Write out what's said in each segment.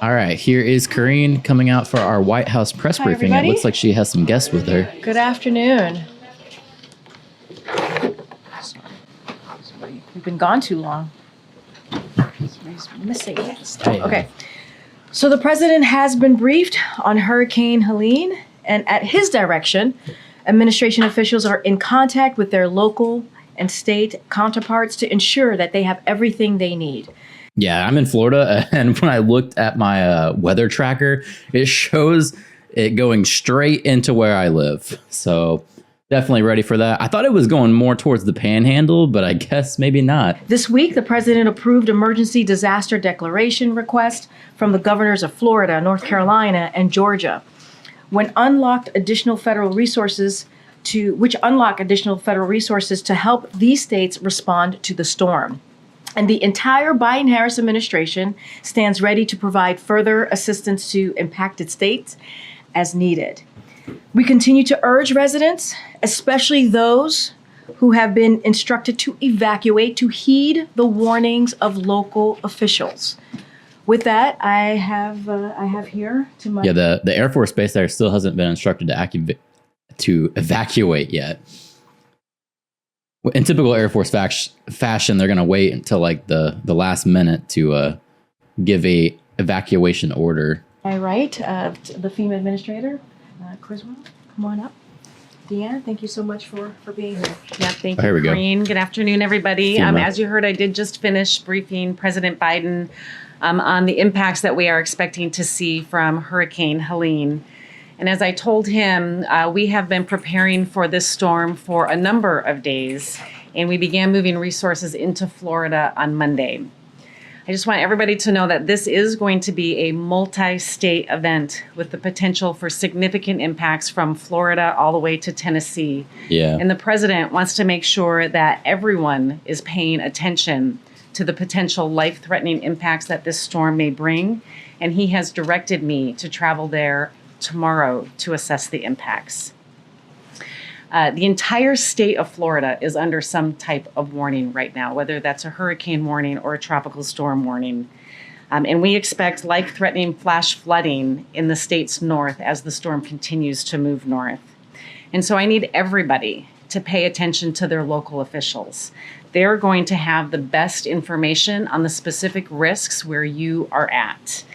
All right, here is Karine coming out for our White House press briefing. Everybody. It looks like she has some guests with her. Good afternoon. We've been gone too long. Somebody's missing. Okay. So the president has been briefed on Hurricane Helene, and at his direction, administration officials are in contact with their local and state counterparts to ensure that they have everything they need. Yeah, I'm in Florida, and when I looked at my weather tracker, it shows it going straight into where I live. So definitely ready for that. I thought it was going more towards the panhandle, but I guess maybe not. This week, the president approved emergency disaster declaration request from the governors of Florida, North Carolina, and Georgia, which unlock additional federal resources to help these states respond to the storm. And the entire Biden-Harris administration stands ready to provide further assistance to impacted states as needed. We continue to urge residents, especially those who have been instructed to evacuate, to heed the warnings of local officials. With that, I have here to my... Yeah, the Air Force Base there still hasn't been instructed to evacuate yet. In typical Air Force fashion, they're going to wait until like the last minute to give a evacuation order. All right, the FEMA Administrator, Criswell, come on up. Deanne, thank you so much for being here. Yeah, thank Here you, we go. Karine. Good afternoon, everybody. FEMA. As you heard, I did just finish briefing President Biden on the impacts that we are expecting to see from Hurricane Helene. And as I told him, we have been preparing for this storm for a number of days, and we began moving resources into Florida on Monday. I just want everybody to know that this is going to be a multi-state event with the potential for significant impacts from Florida all the way to Tennessee. Yeah. And the president wants to make sure that everyone is paying attention to the potential life-threatening impacts that this storm may bring. And he has directed me to travel there tomorrow to assess the impacts. The entire state of Florida is under some type of warning right now, whether that's a hurricane warning or a tropical storm warning. And we expect life-threatening flash flooding in the state's north as the storm continues to move north. And so I need everybody to pay attention to their local officials. They're going to have the best information on the specific risks where you are at.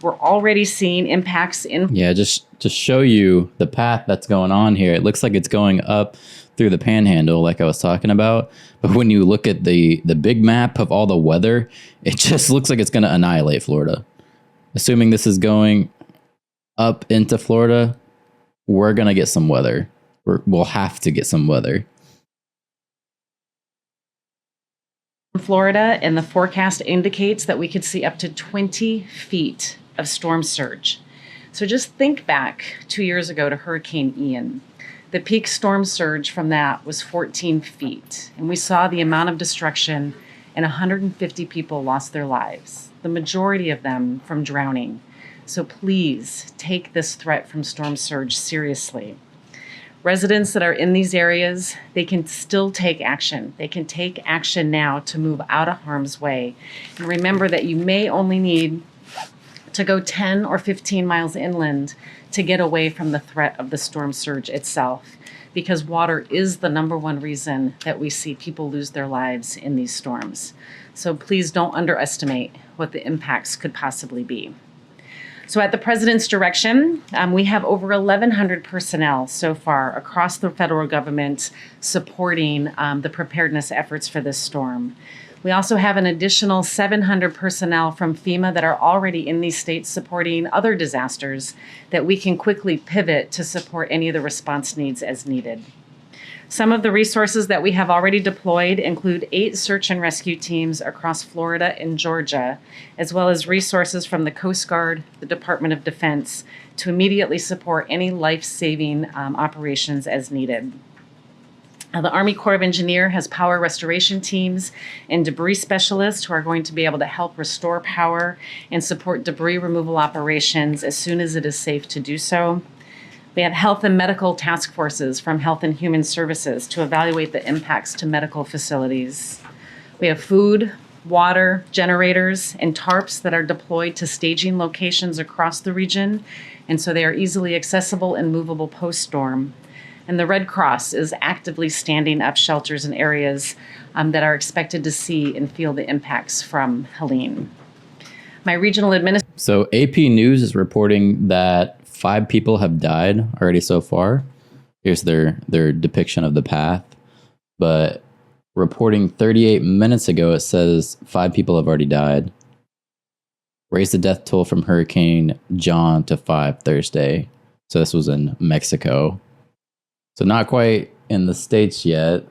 We're already seeing impacts in... Yeah, just to show you the path that's going on here, it looks like it's going up through the panhandle like I was talking about. But when you look at the big map of all the weather, it just looks like it's going to annihilate Florida. Assuming this is going up into Florida, we're going to get some weather. We'll have to get some weather. Florida, and the forecast indicates that we could see up to 20 feet of storm surge. So just think back 2 years ago to Hurricane Ian. The peak storm surge from that was 14 feet, and we saw the amount of destruction, and 150 people lost their lives, the majority of them from drowning. So please take this threat from storm surge seriously. Residents that are in these areas, they can still take action. They can take action now to move out of harm's way. And remember that you may only need to go 10 or 15 miles inland to get away from the threat of the storm surge itself, because water is the number one reason that we see people lose their lives in these storms. So please don't underestimate what the impacts could possibly be. So at the president's direction, we have over 1,100 personnel so far across the federal government supporting the preparedness efforts for this storm. We also have an additional 700 personnel from FEMA that are already in these states supporting other disasters that we can quickly pivot to support any of the response needs as needed. Some of the resources that we have already deployed include 8 search and rescue teams across Florida and Georgia, as well as resources from the Coast Guard, the Department of Defense, to immediately support any life-saving operations as needed. The Army Corps of Engineers has power restoration teams and debris specialists who are going to be able to help restore power and support debris removal operations as soon as it is safe to do so. We have health and medical task forces from Health and Human Services to evaluate the impacts to medical facilities. We have food, water, generators, and tarps that are deployed to staging locations across the region, and so they are easily accessible and movable post-storm. And the Red Cross is actively standing up shelters in areas that are expected to see and feel the impacts from Helene. My regional administrator. So AP News is reporting that 5 people have died already so far. Here's their depiction of the path. But reporting 38 minutes ago, it says 5 people have already died. Raised the death toll from Hurricane John to 5 Thursday. So this was in Mexico. So not quite in the States yet.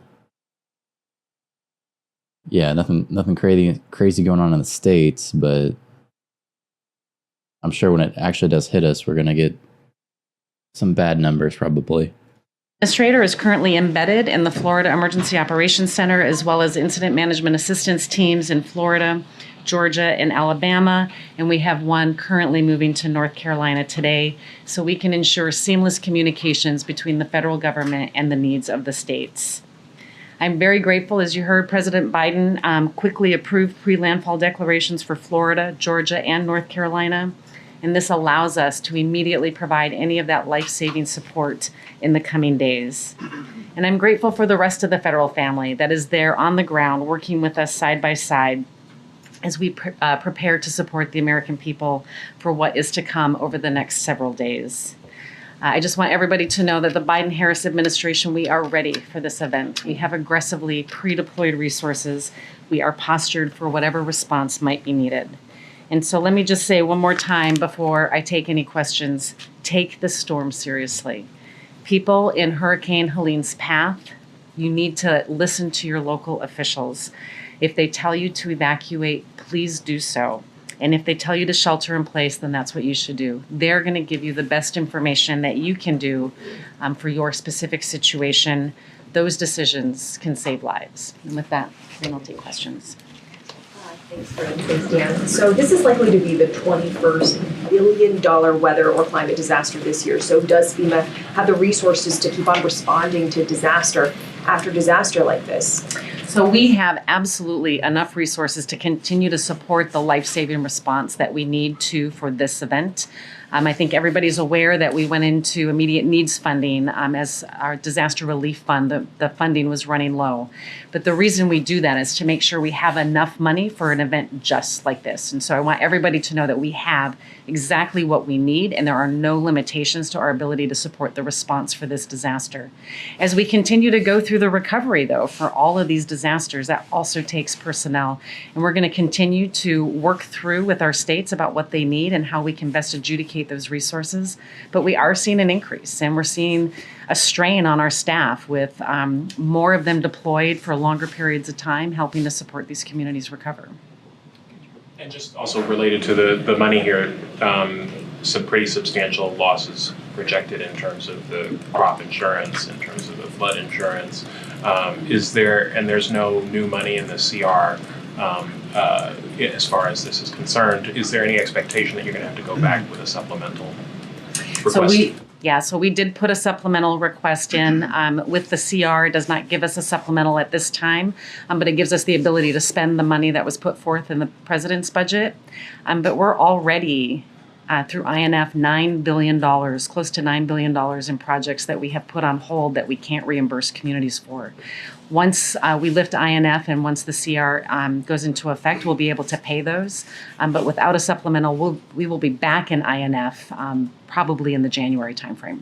Yeah, nothing crazy going on in the States, but I'm sure when it actually does hit us, we're going to get some bad numbers probably. Administrator is currently embedded in the Florida Emergency Operations Center, as well as incident management assistance teams in Florida, Georgia, and Alabama. And we have one currently moving to North Carolina today, so we can ensure seamless communications between the federal government and the needs of the states. I'm very grateful, as you heard, President Biden quickly approved pre-landfall declarations for Florida, Georgia, and North Carolina. And this allows us to immediately provide any of that life-saving support in the coming days. And I'm grateful for the rest of the federal family that is there on the ground working with us side by side as we prepare to support the American people for what is to come over the next several days. I just want everybody to know that the Biden-Harris administration, we are ready for this event. We have aggressively pre-deployed resources. We are postured for whatever response might be needed. And so let me just say one more time before I take any questions, take the storm seriously. People in Hurricane Helene's path, you need to listen to your local officials. If they tell you to evacuate, please do so. And if they tell you to shelter in place, then that's what you should do. They're going to give you the best information that you can do for your specific situation. Those decisions can save lives. And with that, then I'll take questions. Thanks, Karine. Thanks, Dan. So this is likely to be the 21st billion-dollar weather or climate disaster this year. So does FEMA have the resources to keep on responding to disaster after disaster like this? So we have absolutely enough resources to continue to support the life-saving response that we need to for this event. I think everybody's aware that we went into immediate needs funding as our disaster relief fund. The funding was running low. But the reason we do that is to make sure we have enough money for an event just like this. And so I want everybody to know that we have exactly what we need, and there are no limitations to our ability to support the response for this disaster. As we continue to go through the recovery, though, for all of these disasters, that also takes personnel. And we're going to continue to work through with our states about what they need and how we can best adjudicate those resources. But we are seeing an increase, and we're seeing a strain on our staff with more of them deployed for longer periods of time, helping to support these communities recover. And just also related to the money here, some pretty substantial losses projected in terms of the crop insurance, in terms of the flood insurance. Is there, and there's no new money in the CR as far as this is concerned, is there any expectation that you're going to have to go back with a supplemental request? So we did put a supplemental request in with the CR. It does not give us a supplemental at this time, but it gives us the ability to spend the money that was put forth in the president's budget. But we're already through INF $9 billion, close to $9 billion in projects that we have put on hold that we can't reimburse communities for. Once we lift INF and once the CR goes into effect, we'll be able to pay those. But without a supplemental, we will be back in INF probably in the January timeframe.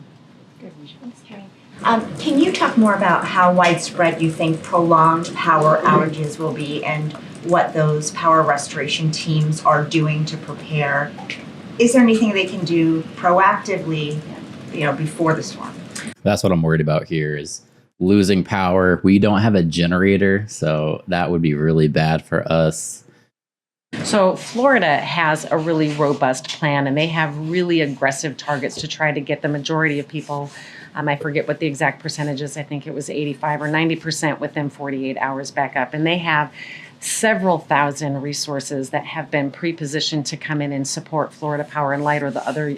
Can you talk more about how widespread you think prolonged power outages will be and what those power restoration teams are doing to prepare? Is there anything they can do proactively, before the storm? That's what I'm worried about here is losing power. We don't have a generator, so that would be really bad for us. So Florida has a really robust plan, and they have really aggressive targets to try to get the majority of people, I forget what the exact percentage is, I think it was 85 or 90% within 48 hours back up. And they have several thousand resources that have been pre-positioned to come in and support Florida Power and Light or the other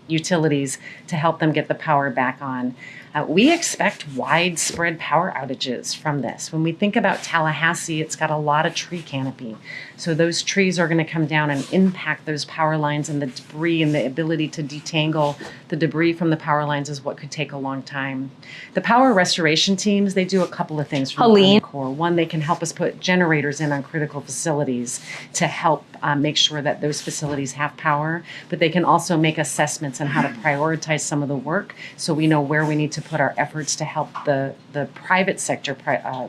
utilities to help them get the power back on. We expect widespread power outages from this. When we think about Tallahassee, it's got a lot of tree canopy. So those trees are going to come down and impact those power lines, and the debris and the ability to detangle the debris from the power lines is what could take a long time. The power restoration teams, they do a couple of things from the Army Corps. One, they can help us put generators in on critical facilities to help make sure that those facilities have power, but they can also make assessments on how to prioritize some of the work so we know where we need to put our efforts to help the private sector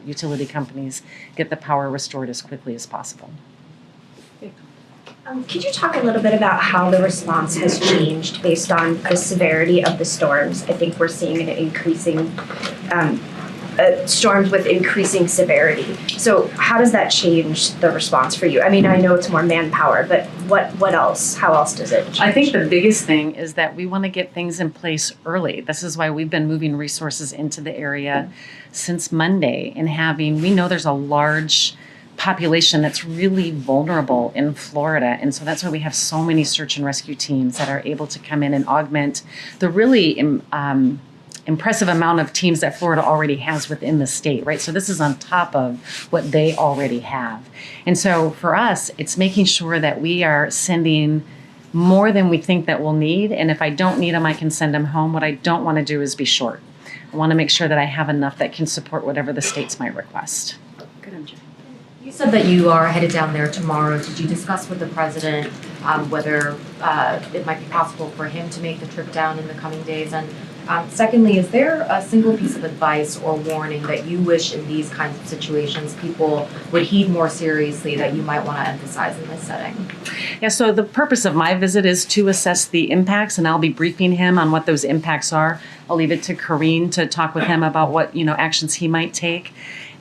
utility companies get the power restored as quickly as possible. Could you talk a little bit about how the response has changed based on the severity of the storms? I think we're seeing an increasing storms with increasing severity. So how does that change the response for you? I mean, I know it's more manpower, but what else? How else does it change? I think the biggest thing is that we want to get things in place early. This is why we've been moving resources into the area since Monday, and we know there's a large population that's really vulnerable in Florida. And so that's why we have so many search and rescue teams that are able to come in and augment the really impressive amount of teams that Florida already has within the state, right? So this is on top of what they already have. And so for us, it's making sure that we are sending more than we think that we'll need. And if I don't need them, I can send them home. What I don't want to do is be short. I want to make sure that I have enough that can support whatever the states might request. Good, MJ. You said that you are headed down there tomorrow. Did you discuss with the president whether it might be possible for him to make the trip down in the coming days? And secondly, is there a single piece of advice or warning that you wish in these kinds of situations people would heed more seriously that you might want to emphasize in this setting? Yeah, so the purpose of my visit is to assess the impacts, and I'll be briefing him on what those impacts are. I'll leave it to Karine to talk with him about what actions he might take.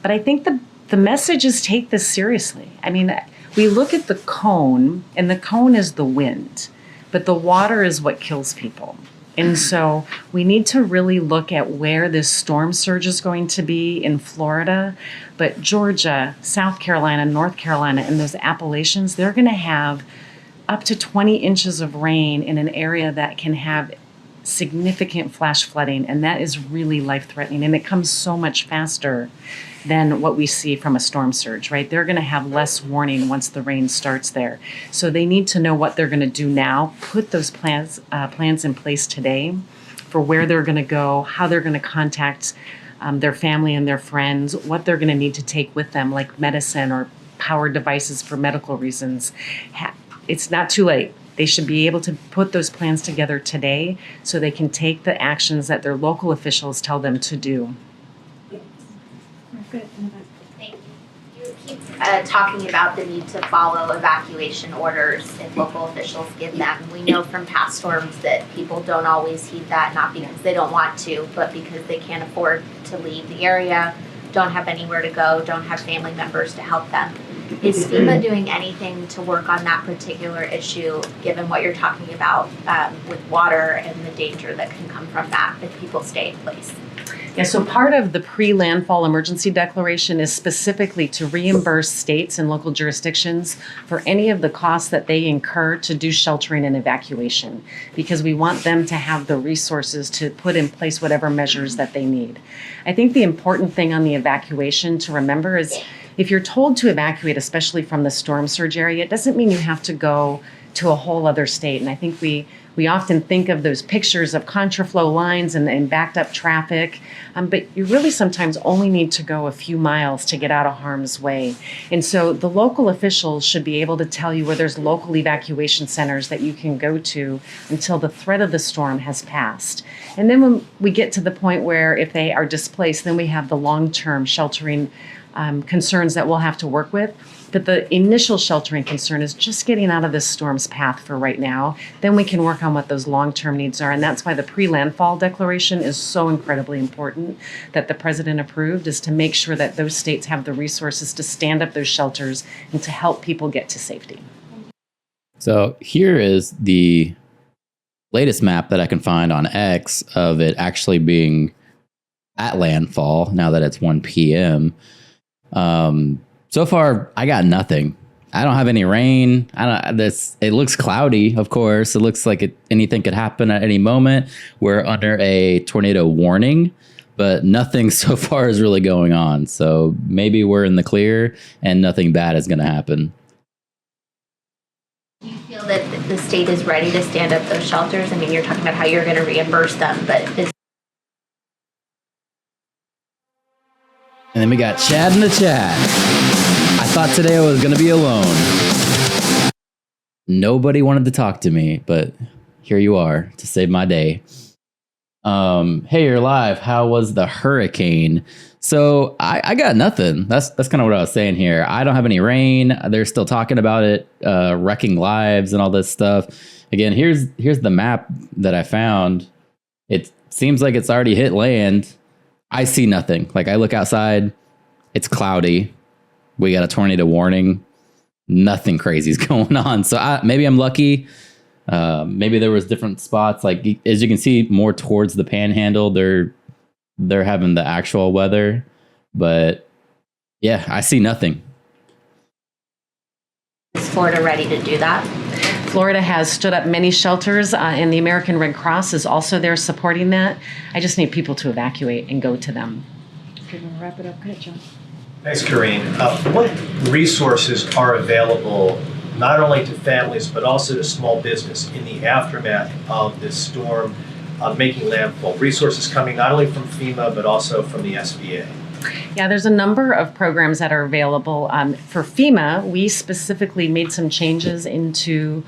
But I think the message is take this seriously. I mean, we look at the cone, and the cone is the wind, but the water is what kills people. And so we need to really look at where this storm surge is going to be in Florida. But Georgia, South Carolina, North Carolina, and those Appalachians, they're going to have up to 20 inches of rain in an area that can have significant flash flooding, and that is really life-threatening, and it comes so much faster than what we see from a storm surge, right? They're going to have less warning once the rain starts there. So they need to know what they're going to do now, put those plans in place today for where they're going to go, how they're going to contact their family and their friends, what they're going to need to take with them, like medicine or power devices for medical reasons. It's not too late. They should be able to put those plans together today so they can take the actions that their local officials tell them to do. Good. Thank you. You keep talking about the need to follow evacuation orders if local officials give them. We know from past storms that people don't always heed that, not because they don't want to, but because they can't afford to leave the area, don't have anywhere to go, don't have family members to help them. Is FEMA doing anything to work on that particular issue, given what you're talking about with water and the danger that can come from that if people stay in place? Yeah, so part of the pre-landfall emergency declaration is specifically to reimburse states and local jurisdictions for any of the costs that they incur to do sheltering and evacuation, because we want them to have the resources to put in place whatever measures that they need. I think the important thing on the evacuation to remember is if you're told to evacuate, especially from the storm surge area, it doesn't mean you have to go to a whole other state. And I think we often think of those pictures of contraflow lines and backed up traffic, but you really sometimes only need to go a few miles to get out of harm's way. And so the local officials should be able to tell you where there's local evacuation centers that you can go to until the threat of the storm has passed. And then when we get to the point where if they are displaced, then we have the long-term sheltering concerns that we'll have to work with. But the initial sheltering concern is just getting out of this storm's path for right now. Then we can work on what those long-term needs are. And that's why the pre-landfall declaration is so incredibly important that the president approved, is to make sure that those states have the resources to stand up those shelters and to help people get to safety. So here is the latest map that I can find on X of it actually being at landfall now that it's 1 p.m. So far, I got nothing I don't have any rain. It looks cloudy, of course. It looks like anything could happen at any moment. We're under a tornado warning, but nothing so far is really going on. So maybe we're in the clear and nothing bad is going to happen. Do you feel that the state is ready to stand up those shelters? I mean, you're talking about how you're going to reimburse them, but And then we got Chad in the chat. I thought today I was going to be alone. Nobody wanted to talk to me, but here you are to save my day. Hey, you're live. How was the hurricane? So I got nothing. That's kind of what I was saying here. I don't have any rain. They're still talking about it, wrecking lives and all this stuff. Again, here's the map that I found. It seems like it's already hit land. I see nothing. Like, I look outside, it's cloudy. We got a tornado warning. Nothing crazy is going on. So maybe I'm lucky. Maybe there was different spots. Like, as you can see, more towards the panhandle, they're having the actual weather. But yeah, I see nothing. is Florida ready to do that? Florida has stood up many shelters, and the American Red Cross is also there supporting that. I just need people to evacuate and go to them. Okay, we'll wrap it up. Good, John. Thanks, Karine. What resources are available not only to families but also to small business in the aftermath of this storm making landfall? Resources coming not only from FEMA but also from the SBA. Yeah, there's a number of programs that are available. For FEMA, we specifically made some changes into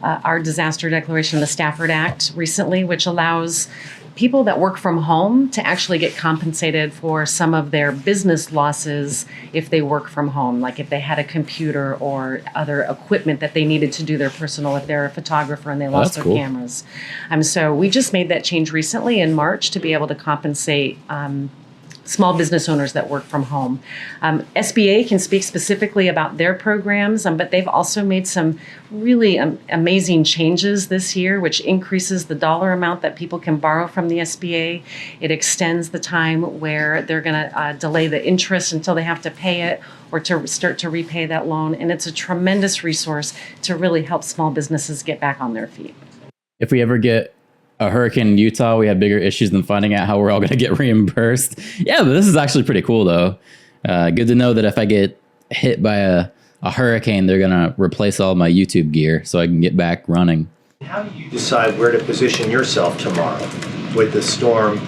our disaster declaration, the Stafford Act, recently, which allows people that work from home to actually get compensated for some of their business losses if they work from home, like if they had a computer or other equipment that they needed to do their personal, if they're a photographer and they lost their cameras. So we just made that change recently in March to be able to compensate small business owners that work from home. SBA can speak specifically about their programs, but they've also made some really amazing changes this year, which increases the dollar amount that people can borrow from the SBA. It extends the time where they're going to delay the interest until they have to pay it or to start to repay that loan. And it's a tremendous resource to really help small businesses get back on their feet. If we ever get a hurricane in Utah, we have bigger issues than finding out how we're all going to get reimbursed. Yeah, but this is actually pretty cool, though. Good to know that if I get hit by a hurricane, they're going to replace all my YouTube gear so I can get back running. How do you decide where to position yourself tomorrow with the storm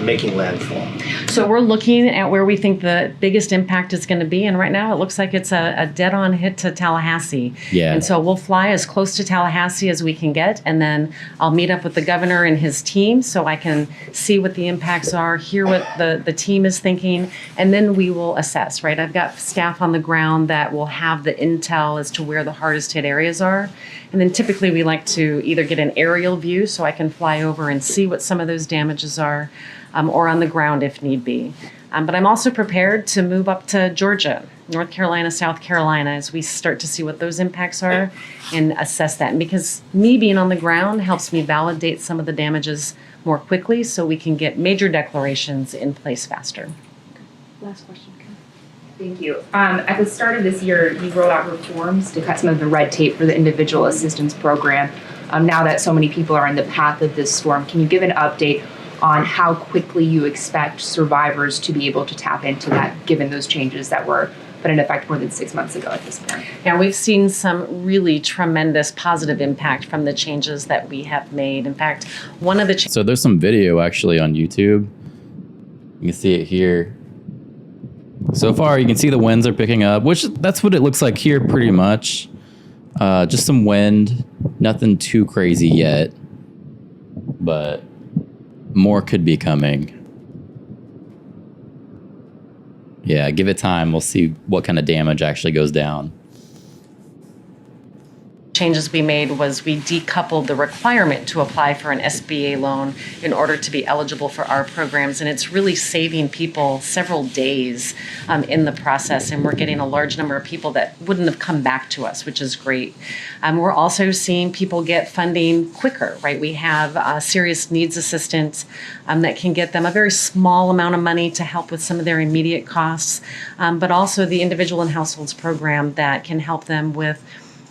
making landfall? So we're looking at where we think the biggest impact is going to be. And right now it looks like it's a dead-on hit to Tallahassee. Yeah. And so we'll fly as close to Tallahassee as we can get. And then I'll meet up with the governor and his team so I can see what the impacts are, hear what the team is thinking, and then we will assess, right? I've got staff on the ground that will have the intel as to where the hardest hit areas are. And then typically we like to either get an aerial view so I can fly over and see what some of those damages are, or on the ground if need be. But I'm also prepared to move up to Georgia, North Carolina, South Carolina, as we start to see what those impacts are and assess that. And because me being on the ground helps me validate some of the damages more quickly so we can get major declarations in place faster. Last question, Kim. Thank you. At the start of this year, you rolled out reforms to cut some of the red tape for the individual assistance program. Now that so many people are in the path of this storm, can you give an update on how quickly you expect survivors to be able to tap into that, given those changes that were put in effect more than 6 months ago at this point? Yeah, we've seen some really tremendous positive impact from the changes that we have made. In fact, one of the So there's some video actually on YouTube. You can see it here. So far, you can see the winds are picking up, which that's what it looks like here pretty much. Just some wind, nothing too crazy yet, but more could be coming. Yeah, give it time. We'll see what kind of damage actually goes down. changes we made was we decoupled the requirement to apply for an SBA loan in order to be eligible for our programs. And it's really saving people several days in the process. And we're getting a large number of people that wouldn't have come back to us, which is great. We're also seeing people get funding quicker, right? We have serious needs assistance that can get them a very small amount of money to help with some of their immediate costs, but also the individual and households program that can help them with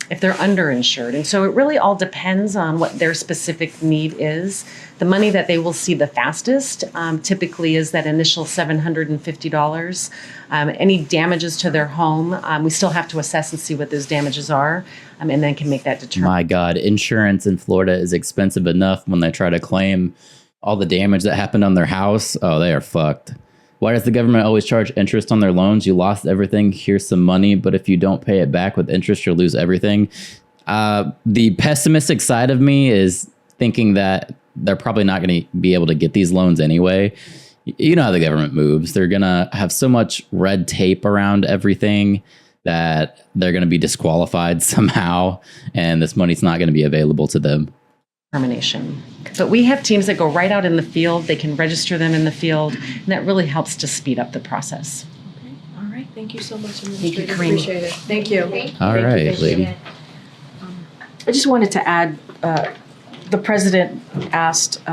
if they're underinsured. And so it really all depends on what their specific need is. The money that they will see the fastest typically is that initial $750. Any damages to their home, we still have to assess and see what those damages are, and then can make that determination. My God, insurance in Florida is expensive enough when they try to claim all the damage that happened on their house. Oh, they are fucked. Why does the government always charge interest on their loans? You lost everything. Here's some money. But if you don't pay it back with interest, you'll lose everything. The pessimistic side of me is thinking that they're probably not going to be able to get these loans anyway. You know how the government moves. They're going to have so much red tape around everything that they're going to be disqualified somehow. And this money's not going to be available to them. Termination. But we have teams that go right out in the field. They can register them in the field, and that really helps to speed up the process. Okay. All right. Thank you so much, Thank you, Administrator. Karine. Appreciate it. Thank you. All right, lady. I just wanted to add, the president asked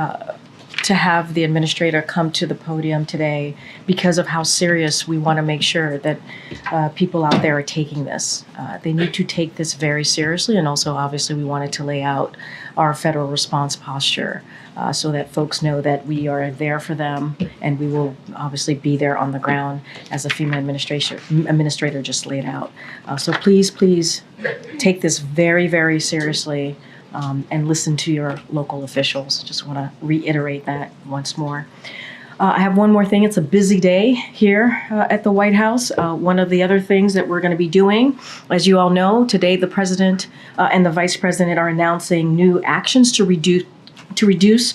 to have the administrator come to the podium today because of how serious we want to make sure that people out there are taking this. They need to take this very seriously, and also obviously we wanted to lay out our federal response posture so that folks know that we are there for them, and we will obviously be there on the ground as the FEMA administrator just laid out. So please take this very, very seriously. And listen to your local officials. Just want to reiterate that once more. I have one more thing. It's a busy day here at the White House. One of the other things that we're going to be doing, as you all know, today the president and the vice president are announcing new actions to reduce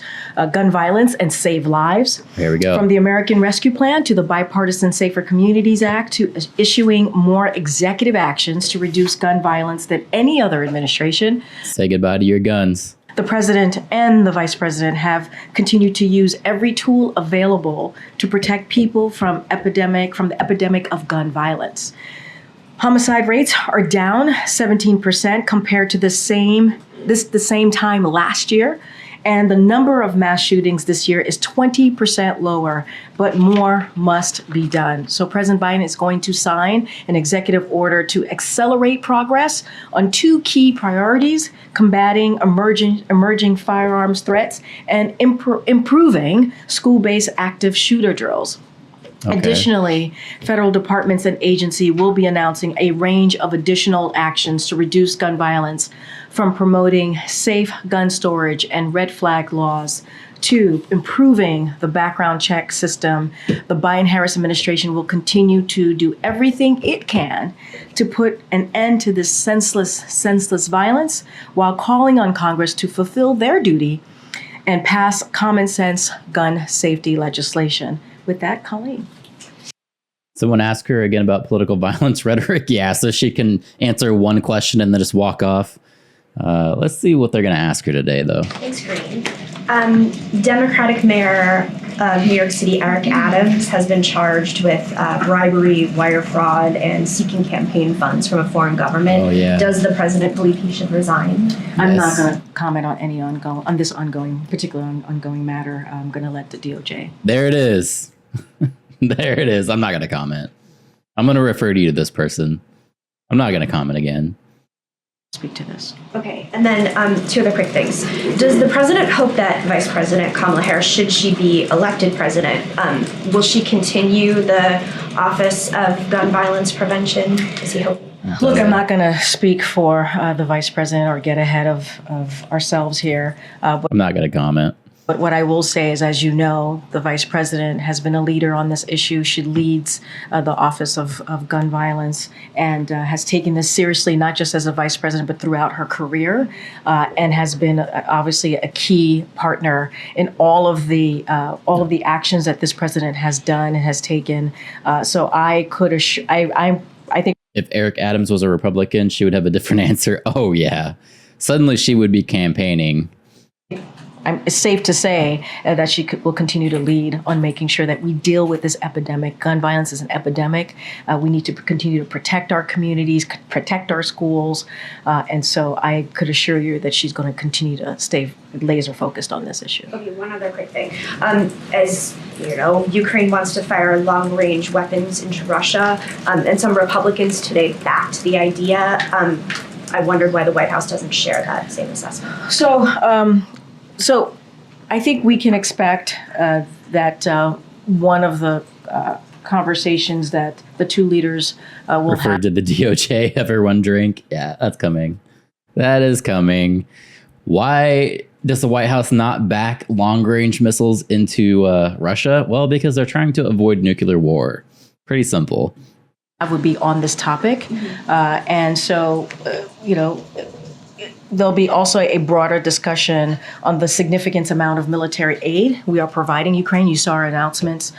gun violence and save lives. There we go. From the American Rescue Plan to the Bipartisan Safer Communities Act to issuing more executive actions to reduce gun violence than any other administration. Say goodbye to your guns. The president and the vice president have continued to use every tool available to protect people from the epidemic of gun violence. Homicide rates are down 17% compared to the same time last year. And the number of mass shootings this year is 20% lower, but more must be done. So President Biden is going to sign an executive order to accelerate progress on two key priorities: combating emerging firearms threats and improving school-based active shooter drills. Okay. Additionally, federal departments and agencies will be announcing a range of additional actions to reduce gun violence, from promoting safe gun storage and red flag laws to improving the background check system. The Biden-Harris administration will continue to do everything it can to put an end to this senseless violence, while calling on Congress to fulfill their duty and pass common sense gun safety legislation. With that, Colleen. Someone ask her again about political violence rhetoric. Yeah, so she can answer one question and then just walk off. Let's see what they're going to ask her today, though. Thanks, Karine. Democratic Mayor of New York City, Eric Adams, has been charged with bribery, wire fraud, and seeking campaign funds from a foreign government. Oh, yeah. Does the president believe he should resign? I'm not going to comment on this particular ongoing matter. I'm going to let the DOJ. There it is. There it is. I'm not going to comment. I'm going to refer to you to this person. I'm not going to comment again. Speak to this. Okay, and then two other quick things. Does the president hope that Vice President Kamala Harris, should she be elected president, will she continue the Office of Gun Violence Prevention? Does he hope? Look, I'm not going to speak for the vice president or get ahead of ourselves here. I'm not going to comment. But what I will say is, as you know, the vice president has been a leader on this issue. She leads the Office of Gun Violence and has taken this seriously, not just as a vice president, but throughout her career, and has been obviously a key partner in all of the actions that this president has done and has taken. So I think. if Eric Adams was a Republican, she would have a different answer. Oh, yeah. Suddenly she would be campaigning. It's safe to say that she will continue to lead on making sure that we deal with this epidemic. Gun violence is an epidemic. We need to continue to protect our communities, protect our schools. And so I could assure you that she's going to continue to stay laser focused on this issue. Okay, one other quick thing. As you know, Ukraine wants to fire long-range weapons into Russia, and some Republicans today backed the idea. I wondered why the White House doesn't share that same assessment. So I think we can expect that one of the conversations that the two leaders will have. Referred to the DOJ, everyone drink. Yeah, that's coming. That is coming. Why does the White House not back long-range missiles into Russia? Well, because they're trying to avoid nuclear war. Pretty simple. I would be on this topic. And so, there'll be also a broader discussion on the significant amount of military aid we are providing Ukraine. You saw our announcements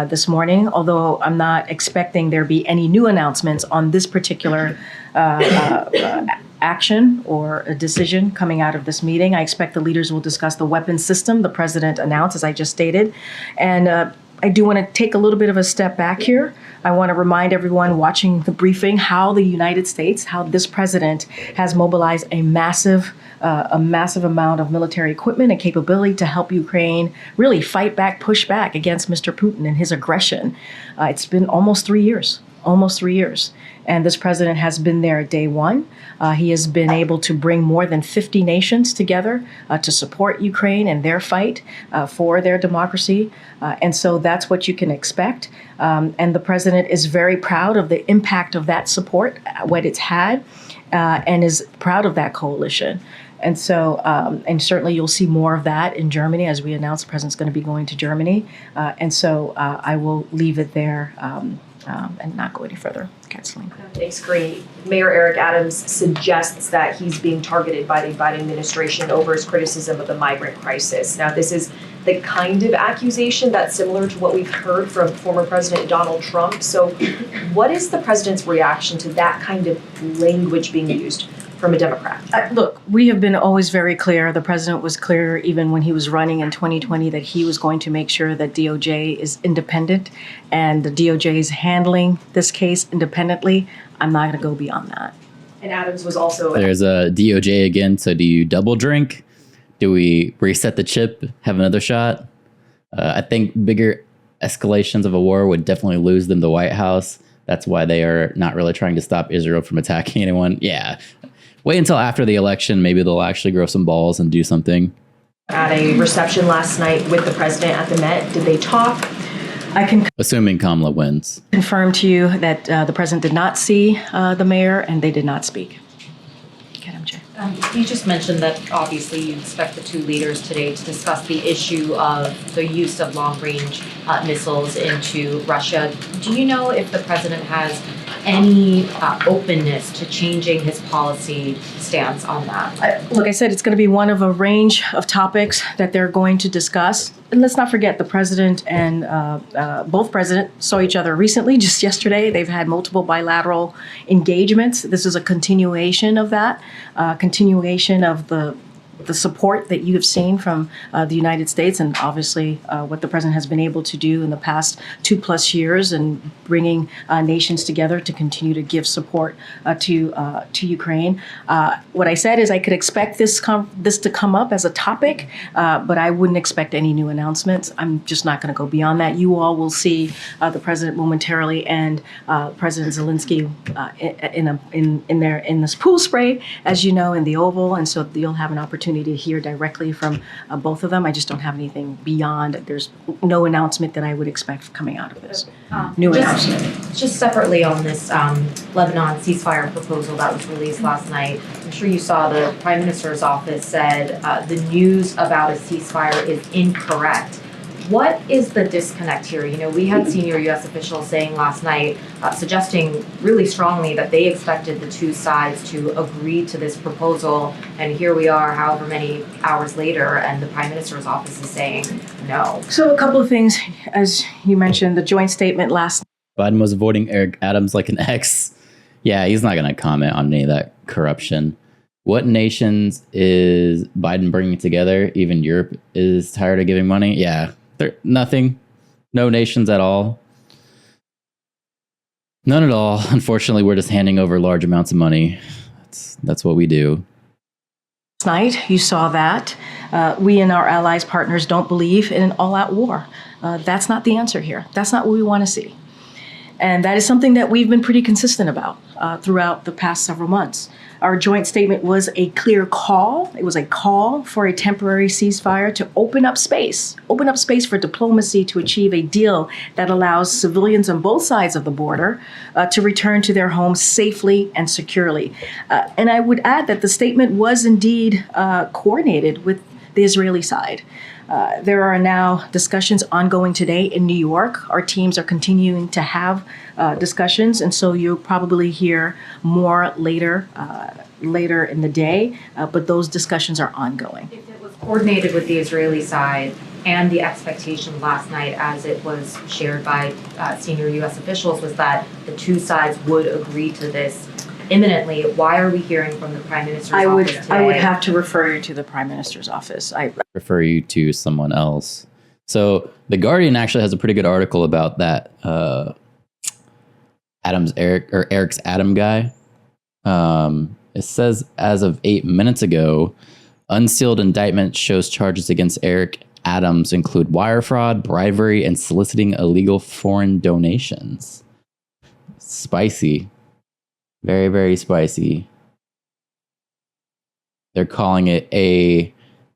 this morning, although I'm not expecting there be any new announcements on this particular action or a decision coming out of this meeting. I expect the leaders will discuss the weapons system the president announced, as I just stated. And I do want to take a little bit of a step back here. I want to remind everyone watching the briefing how the United States, how this president has mobilized a massive amount of military equipment and capability to help Ukraine really fight back, push back against Mr. Putin and his aggression. It's been almost 3 years. And this president has been there at day one. He has been able to bring more than 50 nations together to support Ukraine and their fight for their democracy. And so that's what you can expect. And the president is very proud of the impact of that support, what it's had, and is proud of that coalition. And so, and certainly you'll see more of that in Germany as we announce the president's going to be going to Germany. And so I will leave it there and not go any further. Canceling. Thanks, Karine. Mayor Eric Adams suggests that he's being targeted by the Biden administration over his criticism of the migrant crisis. Now, this is the kind of accusation that's similar to what we've heard from former President Donald Trump. So what is the president's reaction to that kind of language being used from a Democrat? Look, we have been always very clear. The president was clear even when he was running in 2020 that he was going to make sure that DOJ is independent and the DOJ is handling this case independently. I'm not going to go beyond that. And Adams was also... There's a DOJ again. So do you double drink? Do we reset the chip, have another shot? I think bigger escalations of a war would definitely lose them the White House. That's why they are not really trying to stop Israel from attacking anyone. Yeah. Wait until after the election. Maybe they'll actually grow some balls and do something. At a reception last night with the president at the Met, did they talk? I can assuming Kamala wins. Confirm to you that the president did not see the mayor and they did not speak. Get him, Jay. You just mentioned that obviously you expect the two leaders today to discuss the issue of the use of long-range missiles into Russia. Do you know if the president has any openness to changing his policy stance on that? Look, I said it's going to be one of a range of topics that they're going to discuss. And let's not forget the president and both presidents saw each other recently, just yesterday. They've had multiple bilateral engagements. This is a continuation of that, continuation of the support that you have seen from the United States and obviously what the president has been able to do in the past 2+ years and bringing nations together to continue to give support to Ukraine. What I said is I could expect this to come up as a topic, but I wouldn't expect any new announcements. I'm just not going to go beyond that. You all will see the president momentarily and President Zelensky in this pool spray, as you know, in the Oval, and so you'll have an opportunity to hear directly from both of them. I just don't have anything beyond. There's no announcement that I would expect coming out of this. Announcement. Just separately on this Lebanon ceasefire proposal that was released last night, I'm sure you saw the Prime Minister's office said the news about a ceasefire is incorrect. What is the disconnect here? You know, we had senior U.S. officials saying last night, suggesting really strongly that they expected the two sides to agree to this proposal. And here we are, however many hours later, and the Prime Minister's office is saying no. So a couple of things, as you mentioned, the joint statement last Biden was avoiding Eric Adams like an ex. Yeah, he's not going to comment on any of that corruption. What nations is Biden bringing together? Even Europe is tired of giving money. Yeah, nothing. No nations at all. None at all. Unfortunately, we're just handing over large amounts of money. That's what we do. Last night, you saw that. We and our allies, partners, don't believe in an all-out war. That's not the answer here. That's not what we want to see. And that is something that we've been pretty consistent about throughout the past several months. Our joint statement was a clear call. It was a call for a temporary ceasefire to open up space for diplomacy to achieve a deal that allows civilians on both sides of the border to return to their homes safely and securely. And I would add that the statement was indeed coordinated with the Israeli side. There are now discussions ongoing today in New York. Our teams are continuing to have discussions, and so you'll probably hear more later in the day, but those discussions are ongoing. If it was coordinated with the Israeli side and the expectation last night, as it was shared by senior U.S. officials, was that the two sides would agree to this imminently, why are we hearing from the Prime Minister's office today? I would have to refer you to the Prime Minister's office. I refer you to someone else. So The Guardian actually has a pretty good article about that Eric's Adam guy. It says as of 8 minutes ago, unsealed indictment shows charges against Eric Adams include wire fraud, bribery, and soliciting illegal foreign donations. Spicy. Very, very spicy. They're calling it a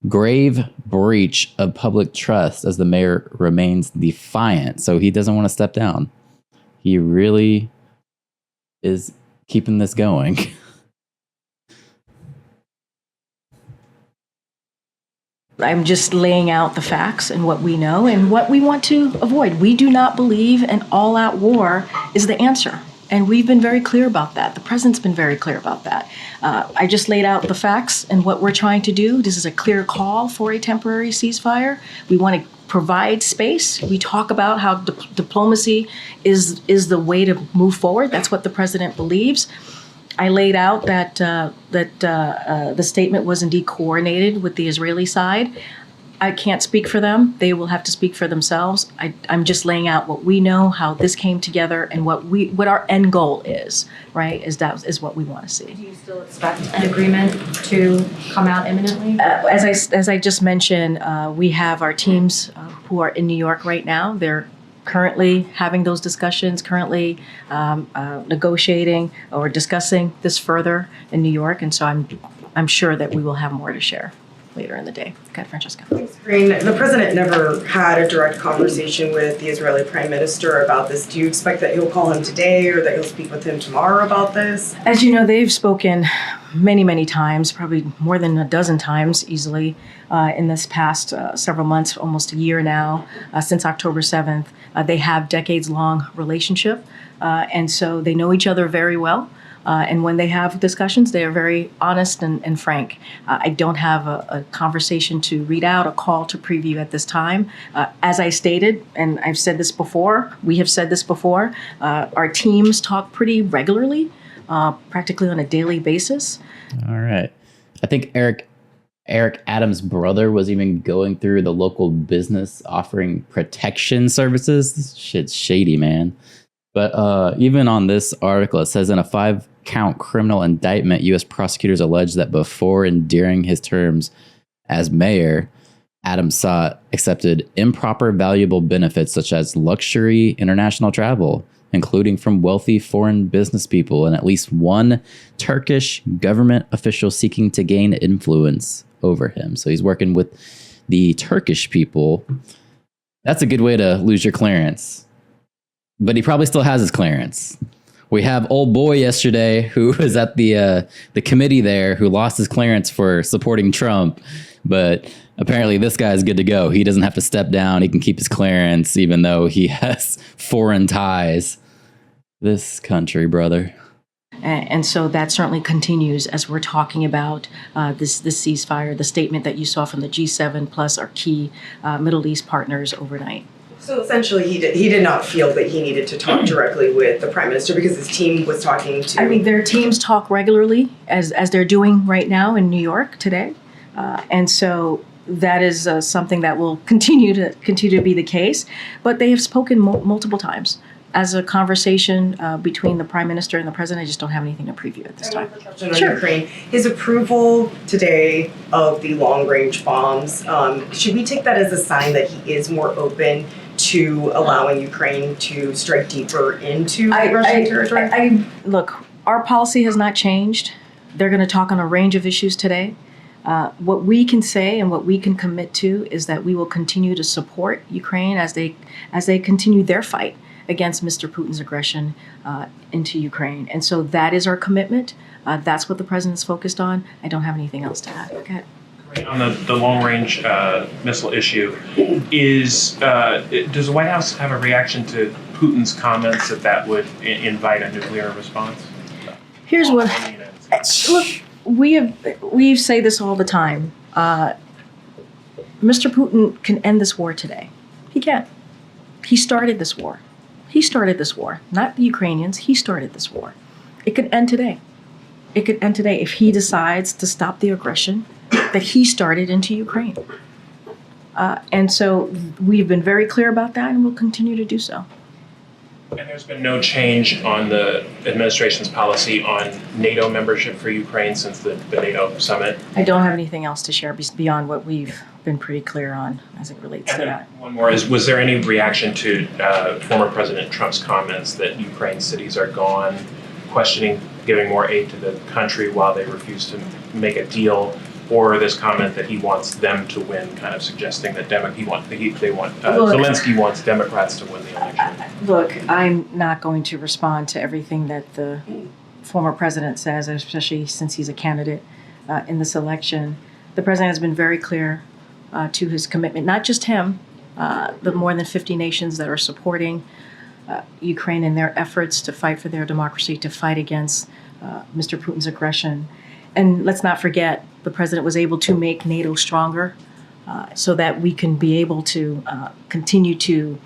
grave breach of public trust as the mayor remains defiant. So he doesn't want to step down. He really is keeping this going. I'm just laying out the facts and what we know and what we want to avoid. We do not believe an all-out war is the answer. And we've been very clear about that. The president's been very clear about that. I just laid out the facts and what we're trying to do. This is a clear call for a temporary ceasefire. We want to provide space. We talk about how diplomacy is the way to move forward. That's what the president believes. I laid out that the statement was indeed coordinated with the Israeli side. I can't speak for them. They will have to speak for themselves. I'm just laying out what we know, how this came together, and what our end goal is. Right? Is what we want to see. Do you still expect an agreement to come out imminently? As I just mentioned, we have our teams who are in New York right now. They're currently having those discussions, currently negotiating or discussing this further in New York, and so I'm sure that we will have more to share later in the day. Okay, Francesca. Thanks, Karine. The president never had a direct conversation with the Israeli prime minister about this. Do you expect that he'll call him today or that he'll speak with him tomorrow about this? As you know, they've spoken many, many times, probably more than a dozen times easily in this past several months, almost a year now, since October 7th. They have decades-long relationship, and so they know each other very well. And when they have discussions, they are very honest and frank. I don't have a conversation to read out, a call to preview at this time. As I stated, and I've said this before, we have said this before, our teams talk pretty regularly, practically on a daily basis. All right. I think Eric Adams' brother was even going through the local business offering protection services. This shit's shady, man. But even on this article, it says in a 5-count criminal indictment, U.S. prosecutors allege that before and during his terms as mayor, Adams accepted improper valuable benefits such as luxury international travel, including from wealthy foreign business people and at least one Turkish government official seeking to gain influence over him. So he's working with the Turkish people. That's a good way to lose your clearance. But he probably still has his clearance. We have old boy yesterday who was at the committee there who lost his clearance for supporting Trump. But apparently this guy's good to go. He doesn't have to step down. He can keep his clearance even though he has foreign ties. This country, brother. And so that certainly continues as we're talking about this ceasefire, the statement that you saw from the G7 plus our key Middle East partners overnight. So essentially, he did not feel that he needed to talk directly with the prime minister because his team was talking to. I mean, their teams talk regularly, as they're doing right now in New York today, and so that is something that will continue to be the case. But they have spoken multiple times as a conversation between the prime minister and the president. I just don't have anything to preview at this time. Sure. Ukraine. His approval today of the long-range bombs. Should we take that as a sign that he is more open to allowing Ukraine to strike deeper into Russian territory? Look, our policy has not changed. They're going to talk on a range of issues today. What we can say and what we can commit to is that we will continue to support Ukraine as they continue their fight against Mr. Putin's aggression into Ukraine. And so that is our commitment. That's what the president's focused on. I don't have anything else to add. Okay. On the long-range missile issue, does the White House have a reaction to Putin's comments that would invite a nuclear response? Here's what. Look, we say this all the time. Mr. Putin can end this war today. He can. He started this war. He started this war, not the Ukrainians. He started this war. It could end today. It could end today if he decides to stop the aggression that he started into Ukraine. And so we've been very clear about that, and we'll continue to do so. And there's been no change on the administration's policy on NATO membership for Ukraine since the NATO summit? I don't have anything else to share beyond what we've been pretty clear on as it relates to that. One more is, was there any reaction to former President Trump's comments that Ukraine cities are gone, questioning giving more aid to the country while they refuse to make a deal, or this comment that he wants them to win, kind of suggesting that Zelensky wants Democrats to win the election? Look, I'm not going to respond to everything that the former president says, especially since he's a candidate in this election. The president has been very clear to his commitment, not just him, the more than 50 nations that are supporting Ukraine in their efforts to fight for their democracy, to fight against Mr. Putin's aggression. And let's not forget, the president was able to make NATO stronger so that we can be able to continue to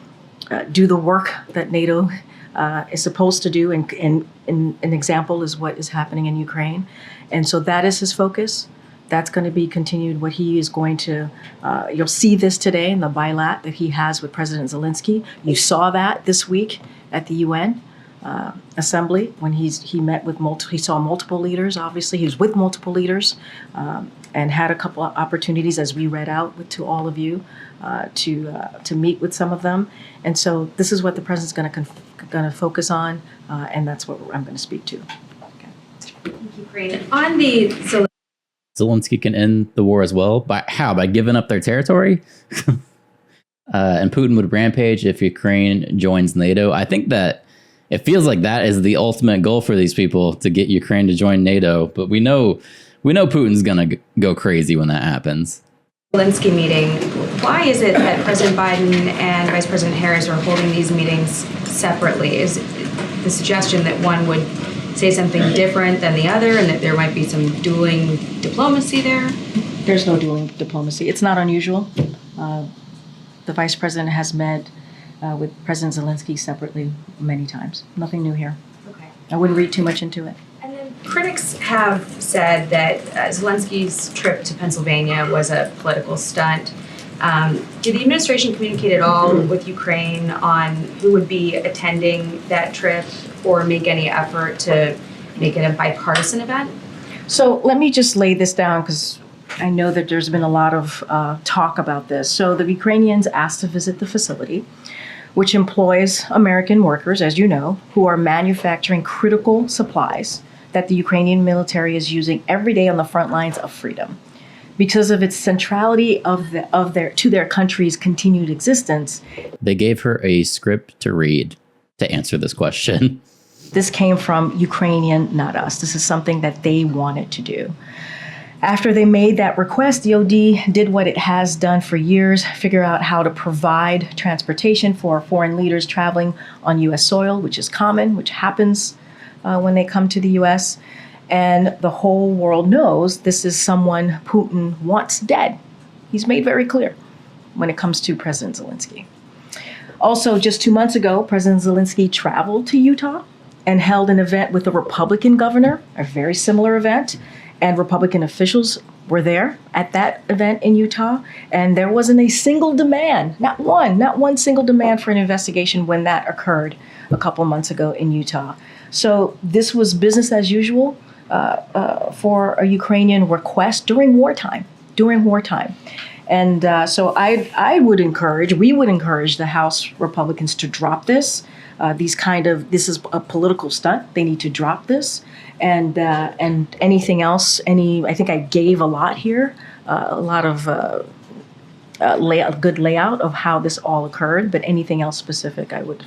do the work that NATO is supposed to do. And an example is what is happening in Ukraine. And so that is his focus. That's going to be continued. What he is going to, you'll see this today in the bilat that he has with President Zelensky. You saw that this week at the UN Assembly when he met with he saw multiple leaders. Obviously, he was with multiple leaders and had a couple of opportunities, as we read out to all of you, to meet with some of them. And so this is what the president's going to focus on, and that's what I'm going to speak to. Okay. Thank you, Karine. On the Zelensky can end the war as well. By how? By giving up their territory? And Putin would rampage if Ukraine joins NATO. I think that it feels like that is the ultimate goal for these people, to get Ukraine to join NATO. But we know Putin's going to go crazy when that happens. Zelensky meeting. Why is it that President Biden and Vice President Harris are holding these meetings separately? Is the suggestion that one would say something different than the other, and that there might be some dueling diplomacy there? There's no dueling diplomacy. It's not unusual. The vice president has met with President Zelensky separately many times. Nothing new here. Okay. I wouldn't read too much into it. And then critics have said that Zelensky's trip to Pennsylvania was a political stunt. Did the administration communicate at all with Ukraine on who would be attending that trip, or make any effort to make it a bipartisan event? So let me just lay this down, because I know that there's been a lot of talk about this. So the Ukrainians asked to visit the facility, which employs American workers, as you know, who are manufacturing critical supplies that the Ukrainian military is using every day on the front lines of freedom. Because of its centrality to their country's continued existence. They gave her a script to read to answer this question. This came from Ukrainian, not us. This is something that they wanted to do. After they made that request, the OD did what it has done for years, figure out how to provide transportation for foreign leaders traveling on U.S. soil, which is common, which happens when they come to the U.S. And the whole world knows this is someone Putin wants dead. He's made very clear when it comes to President Zelensky. Also, just 2 months ago, President Zelensky traveled to Utah and held an event with the Republican governor, a very similar event, and Republican officials were there at that event in Utah, and there wasn't a single demand, not one single demand for an investigation when that occurred a couple months ago in Utah. So this was business as usual for a Ukrainian request during wartime. And so we would encourage the House Republicans to drop this. This is a political stunt. They need to drop this. And anything else, I think I gave a lot here, a lot of good layout of how this all occurred, but anything else specific, I would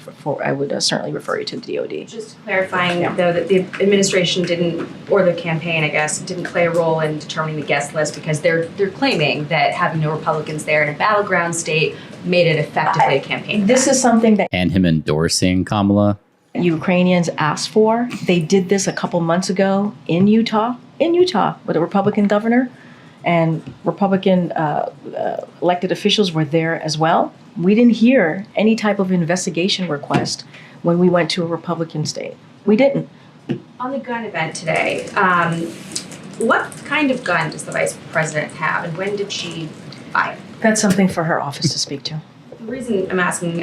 certainly refer you to the DOD. Just clarifying, though, that the administration didn't, or the campaign, I guess, didn't play a role in determining the guest list because they're claiming that having no Republicans there in a battleground state made it effectively a campaign. This is something that And him endorsing Kamala. Ukrainians asked for. They did this a couple months ago in Utah with a Republican governor, and Republican elected officials were there as well. We didn't hear any type of investigation request when we went to a Republican state. We didn't. On the gun event today, what kind of gun does the Vice President have, and when did she buy it? That's something for her office to speak to. The reason I'm asking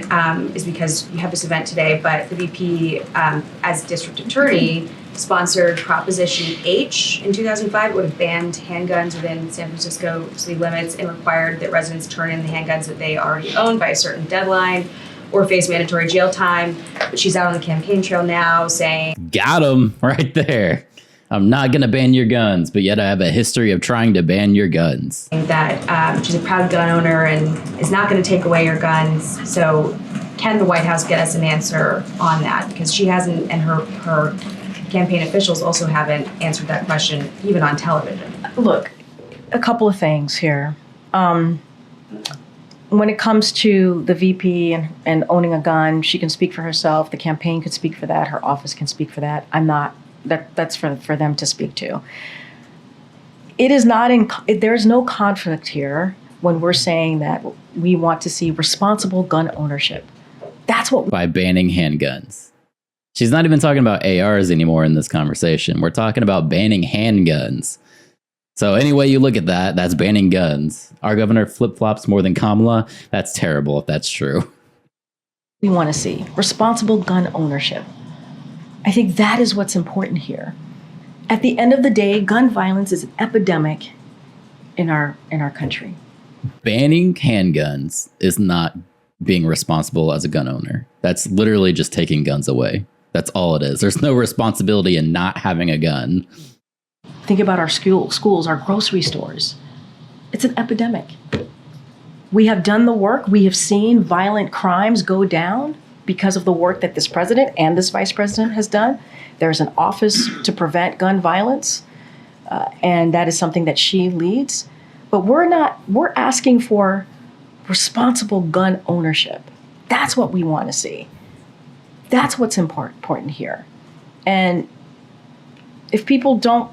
is because you have this event today, but the VP, as district attorney, sponsored Proposition H in 2005. It would have banned handguns within San Francisco city limits and required that residents turn in the handguns that they already own by a certain deadline or face mandatory jail time. But she's out on the campaign trail now saying, Got him right there. I'm not going to ban your guns, but yet I have a history of trying to ban your guns. That she's a proud gun owner and is not going to take away your guns. So can the White House get us an answer on that? Because she hasn't, and her campaign officials also haven't answered that question, even on television. Look, a couple of things here. When it comes to the VP and owning a gun, she can speak for herself. The campaign could speak for that. Her office can speak for that. I'm not. That's for them to speak to. It is not there's no conflict here when we're saying that we want to see responsible gun ownership. That's what by banning handguns. She's not even talking about ARs anymore in this conversation. We're talking about banning handguns. So any way you look at that, that's banning guns. Our governor flip-flops more than Kamala. That's terrible if that's true. we want to see. Responsible gun ownership. I think that is what's important here. At the end of the day, gun violence is an epidemic in our country. Banning handguns is not being responsible as a gun owner. That's literally just taking guns away. That's all it is. There's no responsibility in not having a gun. Think about our schools, our grocery stores. It's an epidemic. We have done the work. We have seen violent crimes go down because of the work that this president and this vice president has done. There's an office to prevent gun violence, and that is something that she leads. But we're asking for responsible gun ownership. That's what we want to see. That's what's important here. And if people don't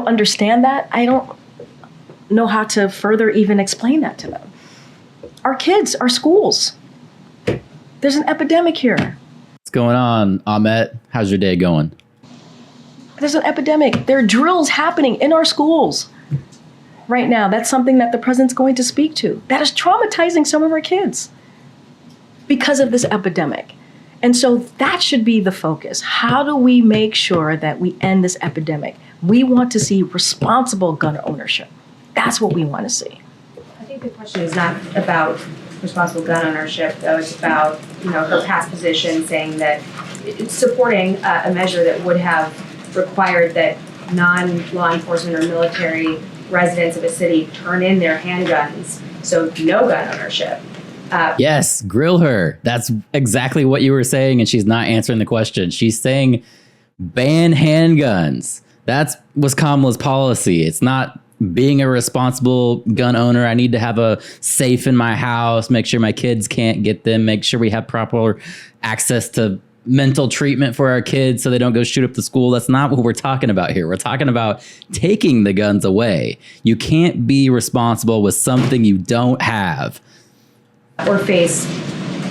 understand that, I don't know how to further even explain that to them. Our kids, our schools, there's an epidemic here. What's going on, Ahmet? How's your day going? There's an epidemic. There are drills happening in our schools right now. That's something that the president's going to speak to. That is traumatizing some of our kids because of this epidemic. And so that should be the focus. How do we make sure that we end this epidemic? We want to see responsible gun ownership. That's what we want to see. I think the question is not about responsible gun ownership, though. It's about, her past position saying that it's supporting a measure that would have required that non-law enforcement or military residents of a city turn in their handguns. So no gun ownership. Yes, grill her. That's exactly what you were saying, and she's not answering the question. She's saying ban handguns. That was Kamala's policy. It's not being a responsible gun owner. I need to have a safe in my house, make sure my kids can't get them, make sure we have proper access to mental treatment for our kids so they don't go shoot up the school. That's not what we're talking about here. We're talking about taking the guns away. You can't be responsible with something you don't have. or face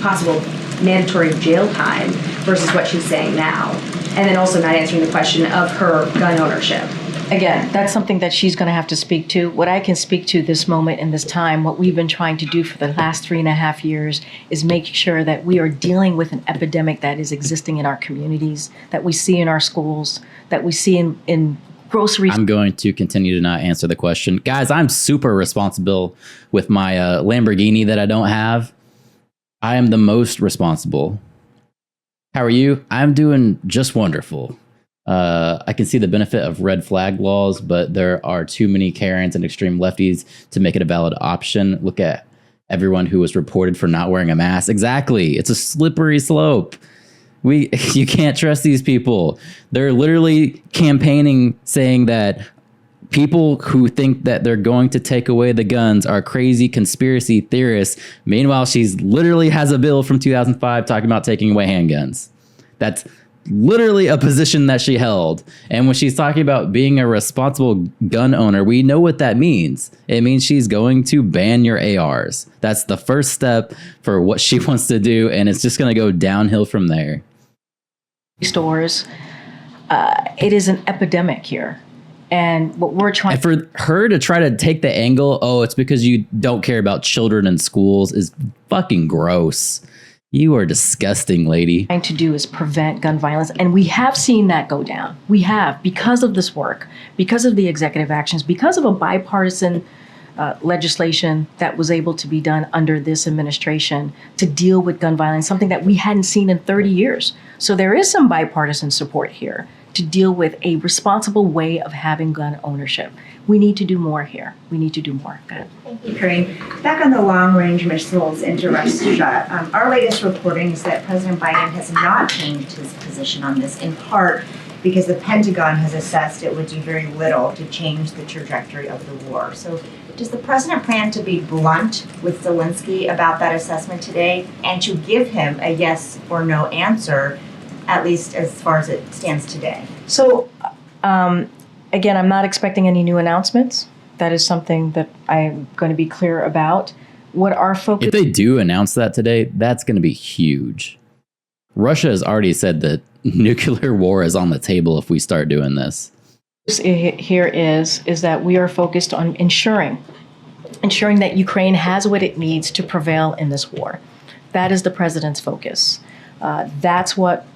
possible mandatory jail time versus what she's saying now. And then also not answering the question of her gun ownership. Again, that's something that she's going to have to speak to. What I can speak to this moment in this time, what we've been trying to do for the last 3.5 years is make sure that we are dealing with an epidemic that is existing in our communities, that we see in our schools, that we see in grocery. I'm going to continue to not answer the question. Guys, I'm super responsible with my Lamborghini that I don't have. I am the most responsible. How are you? I'm doing just wonderful. I can see the benefit of red flag laws, but there are too many Karens and extreme lefties to make it a valid option. Look at everyone who was reported for not wearing a mask. Exactly. It's a slippery slope. You can't trust these people. They're literally campaigning saying that people who think that they're going to take away the guns are crazy conspiracy theorists. Meanwhile, she's literally has a bill from 2005 talking about taking away handguns. That's literally a position that she held. And when she's talking about being a responsible gun owner, we know what that means. It means she's going to ban your ARs. That's the first step for what she wants to do, and it's just going to go downhill from there. Stores, it is an epidemic here. And what we're trying... And for her to try to take the angle, oh, it's because you don't care about children in schools, is fucking gross. You are disgusting, lady. Trying to do is prevent gun violence, and we have seen that go down. We have, because of this work, because of the executive actions, because of a bipartisan legislation that was able to be done under this administration to deal with gun violence, something that we hadn't seen in 30 years. So there is some bipartisan support here to deal with a responsible way of having gun ownership. We need to do more here. We need to do more. Go ahead. Thank you, Karine. Back on the long-range missiles into Russia, our latest reporting is that President Biden has not changed his position on this, in part because the Pentagon has assessed it would do very little to change the trajectory of the war. So does the president plan to be blunt with Zelensky about that assessment today and to give him a yes or no answer, at least as far as it stands today? So, again, I'm not expecting any new announcements. That is something that I'm going to be clear about. What our focus... If they do announce that today, that's going to be huge. Russia has already said that nuclear war is on the table if we start doing this. Here is that we are focused on ensuring that Ukraine has what it needs to prevail in this war. That is the president's focus. That's what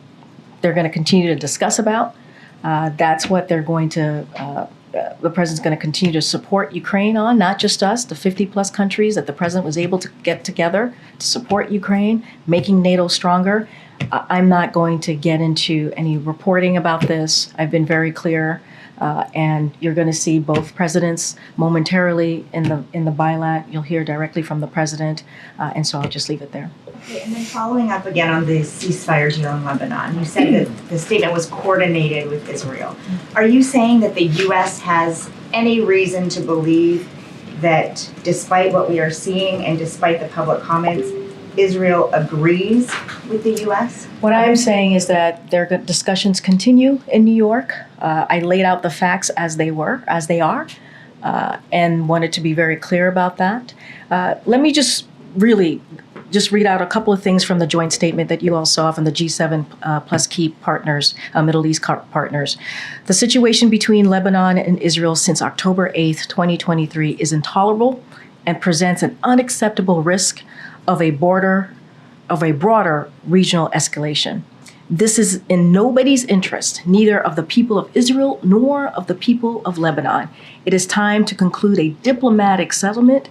they're going to continue to discuss about. That's what they're going to, the president's going to continue to support Ukraine on, not just us, the 50 plus countries that the president was able to get together to support Ukraine, making NATO stronger. I'm not going to get into any reporting about this. I've been very clear. And you're going to see both presidents momentarily in the bilat. You'll hear directly from the president, and so I'll just leave it there. Okay, and then following up again on the ceasefire deal in Lebanon, you said that the statement was coordinated with Israel. Are you saying that the U.S. has any reason to believe that despite what we are seeing and despite the public comments, Israel agrees with the U.S.? What I'm saying is that their discussions continue in New York. I laid out the facts as they are, and wanted to be very clear about that. Let me just read out a couple of things from the joint statement that you all saw from the G7 plus key partners, Middle East partners. The situation between Lebanon and Israel since October 8th, 2023 is intolerable and presents an unacceptable risk of a broader regional escalation. This is in nobody's interest, neither of the people of Israel nor of the people of Lebanon. It is time to conclude a diplomatic settlement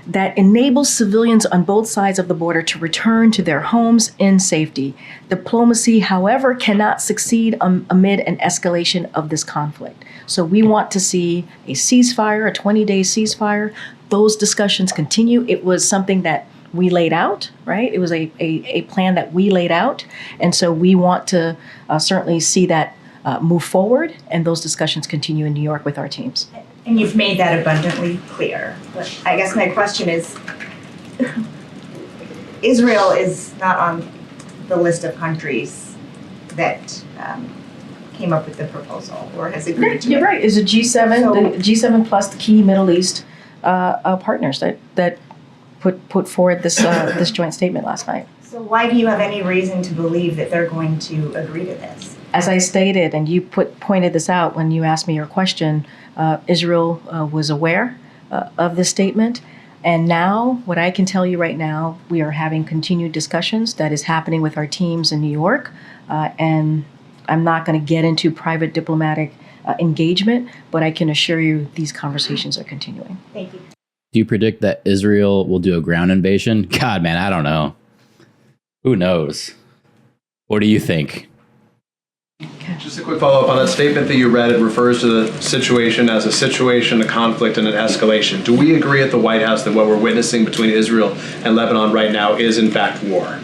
that enables civilians on both sides of the border to return to their homes in safety. Diplomacy, however, cannot succeed amid an escalation of this conflict. So we want to see a ceasefire, a 20-day ceasefire. Those discussions continue. It was something that we laid out, right? It was a plan that we laid out. And so we want to certainly see that move forward, and those discussions continue in New York with our teams. And you've made that abundantly clear. But I guess my question is, Israel is not on the list of countries that came up with the proposal or has agreed to it. You're right. It's a G7, the G7 plus the key Middle East partners that put forward this this joint statement last night. So why do you have any reason to believe that they're going to agree to this? As I stated, and you pointed this out when you asked me your question, Israel was aware of this statement. And now, what I can tell you right now, we are having continued discussions that is happening with our teams in New York. And I'm not going to get into private diplomatic engagement, but I can assure you these conversations are continuing. Thank you. Do you predict that Israel will do a ground invasion? God, man, I don't know. Who knows? What do you think? Just a quick follow-up on that statement that you read. It refers to the situation as a situation, a conflict, and an escalation. Do we agree at the White House that what we're witnessing between Israel and Lebanon right now is in fact war?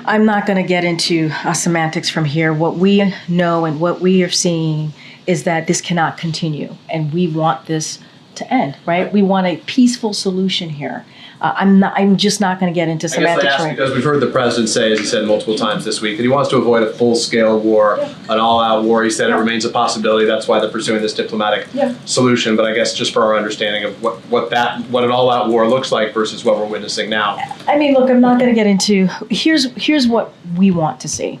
I'm not going to get into semantics from here. What we know and what we are seeing is that this cannot continue, and we want this to end, right? We want a peaceful solution here. I'm just not going to get into semantics. I guess I ask because we've heard the president say, as he said multiple times this week, that he wants to avoid a full-scale war, an all-out war. He said it remains a possibility. That's why they're pursuing this diplomatic solution. But I guess just for our understanding of what an all-out war looks like versus what we're witnessing now. I mean, look, I'm not going to get into. Here's what we want to see.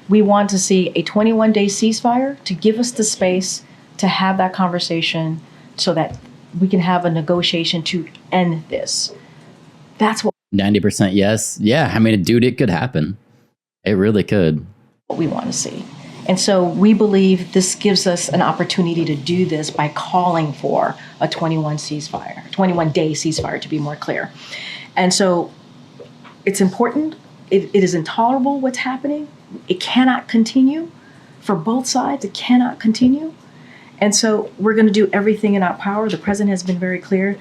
We want to see a 21-day ceasefire to give us the space to have that conversation, so that we can have a negotiation to end this. That's what 90% yes. Yeah, I mean, dude, it could happen. It really could. What we want to see. And so we believe this gives us an opportunity to do this by calling for a 21-day ceasefire, to be more clear. And so it's important. It is intolerable what's happening. It cannot continue for both sides. It cannot continue. And so we're going to do everything in our power. The president has been very clear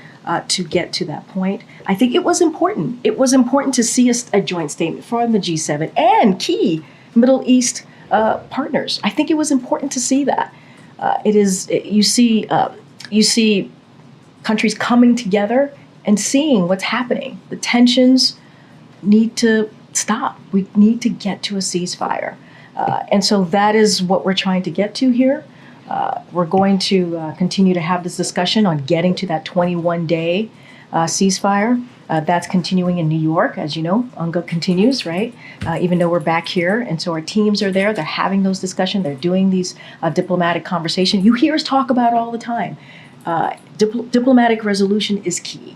to get to that point. I think it was important. It was important to see a joint statement from the G7 and key Middle East partners. I think it was important to see that. You see countries coming together and seeing what's happening. The tensions need to stop. We need to get to a ceasefire. And so that is what we're trying to get to here. We're going to continue to have this discussion on getting to that 21-day ceasefire. That's continuing in New York. As you know, UNGA continues, right? Even though we're back here. And so our teams are there. They're having those discussions. They're doing these diplomatic conversations. You hear us talk about it all the time. Diplomatic resolution is key.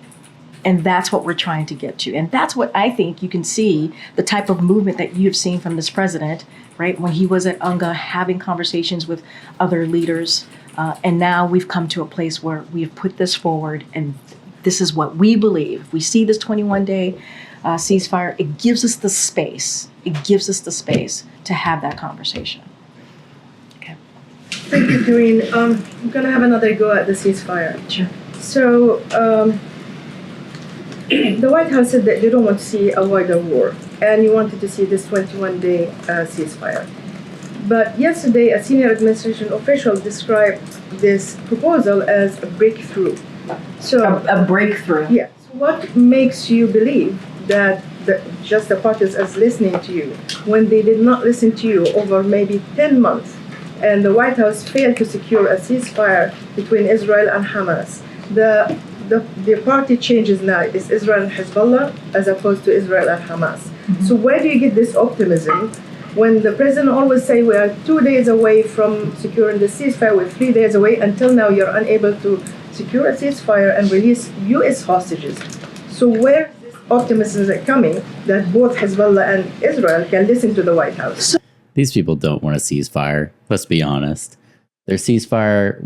And that's what we're trying to get to. And that's what I think you can see, the type of movement that you've seen from this president, right? When he was at UNGA having conversations with other leaders. And now we've come to a place where we have put this forward. And this is what we believe. If we see this 21-day ceasefire, it gives us the space. It gives us the space to have that conversation. Okay. Thank you, Karine. I'm going to have another go at the ceasefire. Sure. So, the White House said that they don't want to see a wider war, and you wanted to see this 21-day ceasefire. But yesterday, a senior administration official described this proposal as a breakthrough. So a breakthrough. Yeah. So what makes you believe that just the parties is listening to you when they did not listen to you over maybe 10 months, and the White House failed to secure a ceasefire between Israel and Hamas? The party changes now. It's Israel and Hezbollah as opposed to Israel and Hamas. Mm-hmm. So where do you get this optimism when the president always say we are 2 days away from securing the ceasefire, we're 3 days away, until now you're unable to secure a ceasefire and release U.S. hostages? So where is this optimism coming that both Hezbollah and Israel can listen to the White House? These people don't want a ceasefire. Let's be honest. Their ceasefire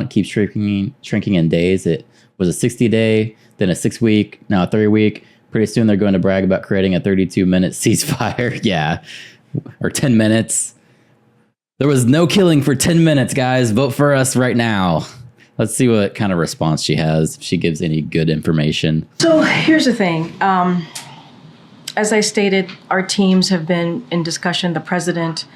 keeps shrinking in days. It was a 60-day, then a 6-week, now a 30-week. Pretty soon they're going to brag about creating a 32-minute ceasefire. Yeah, or 10 minutes. There was no killing for 10 minutes, guys. Vote for us right now. Let's see what kind of response she has, if she gives any good information. So here's the thing. As I stated, our teams have been in discussion. The president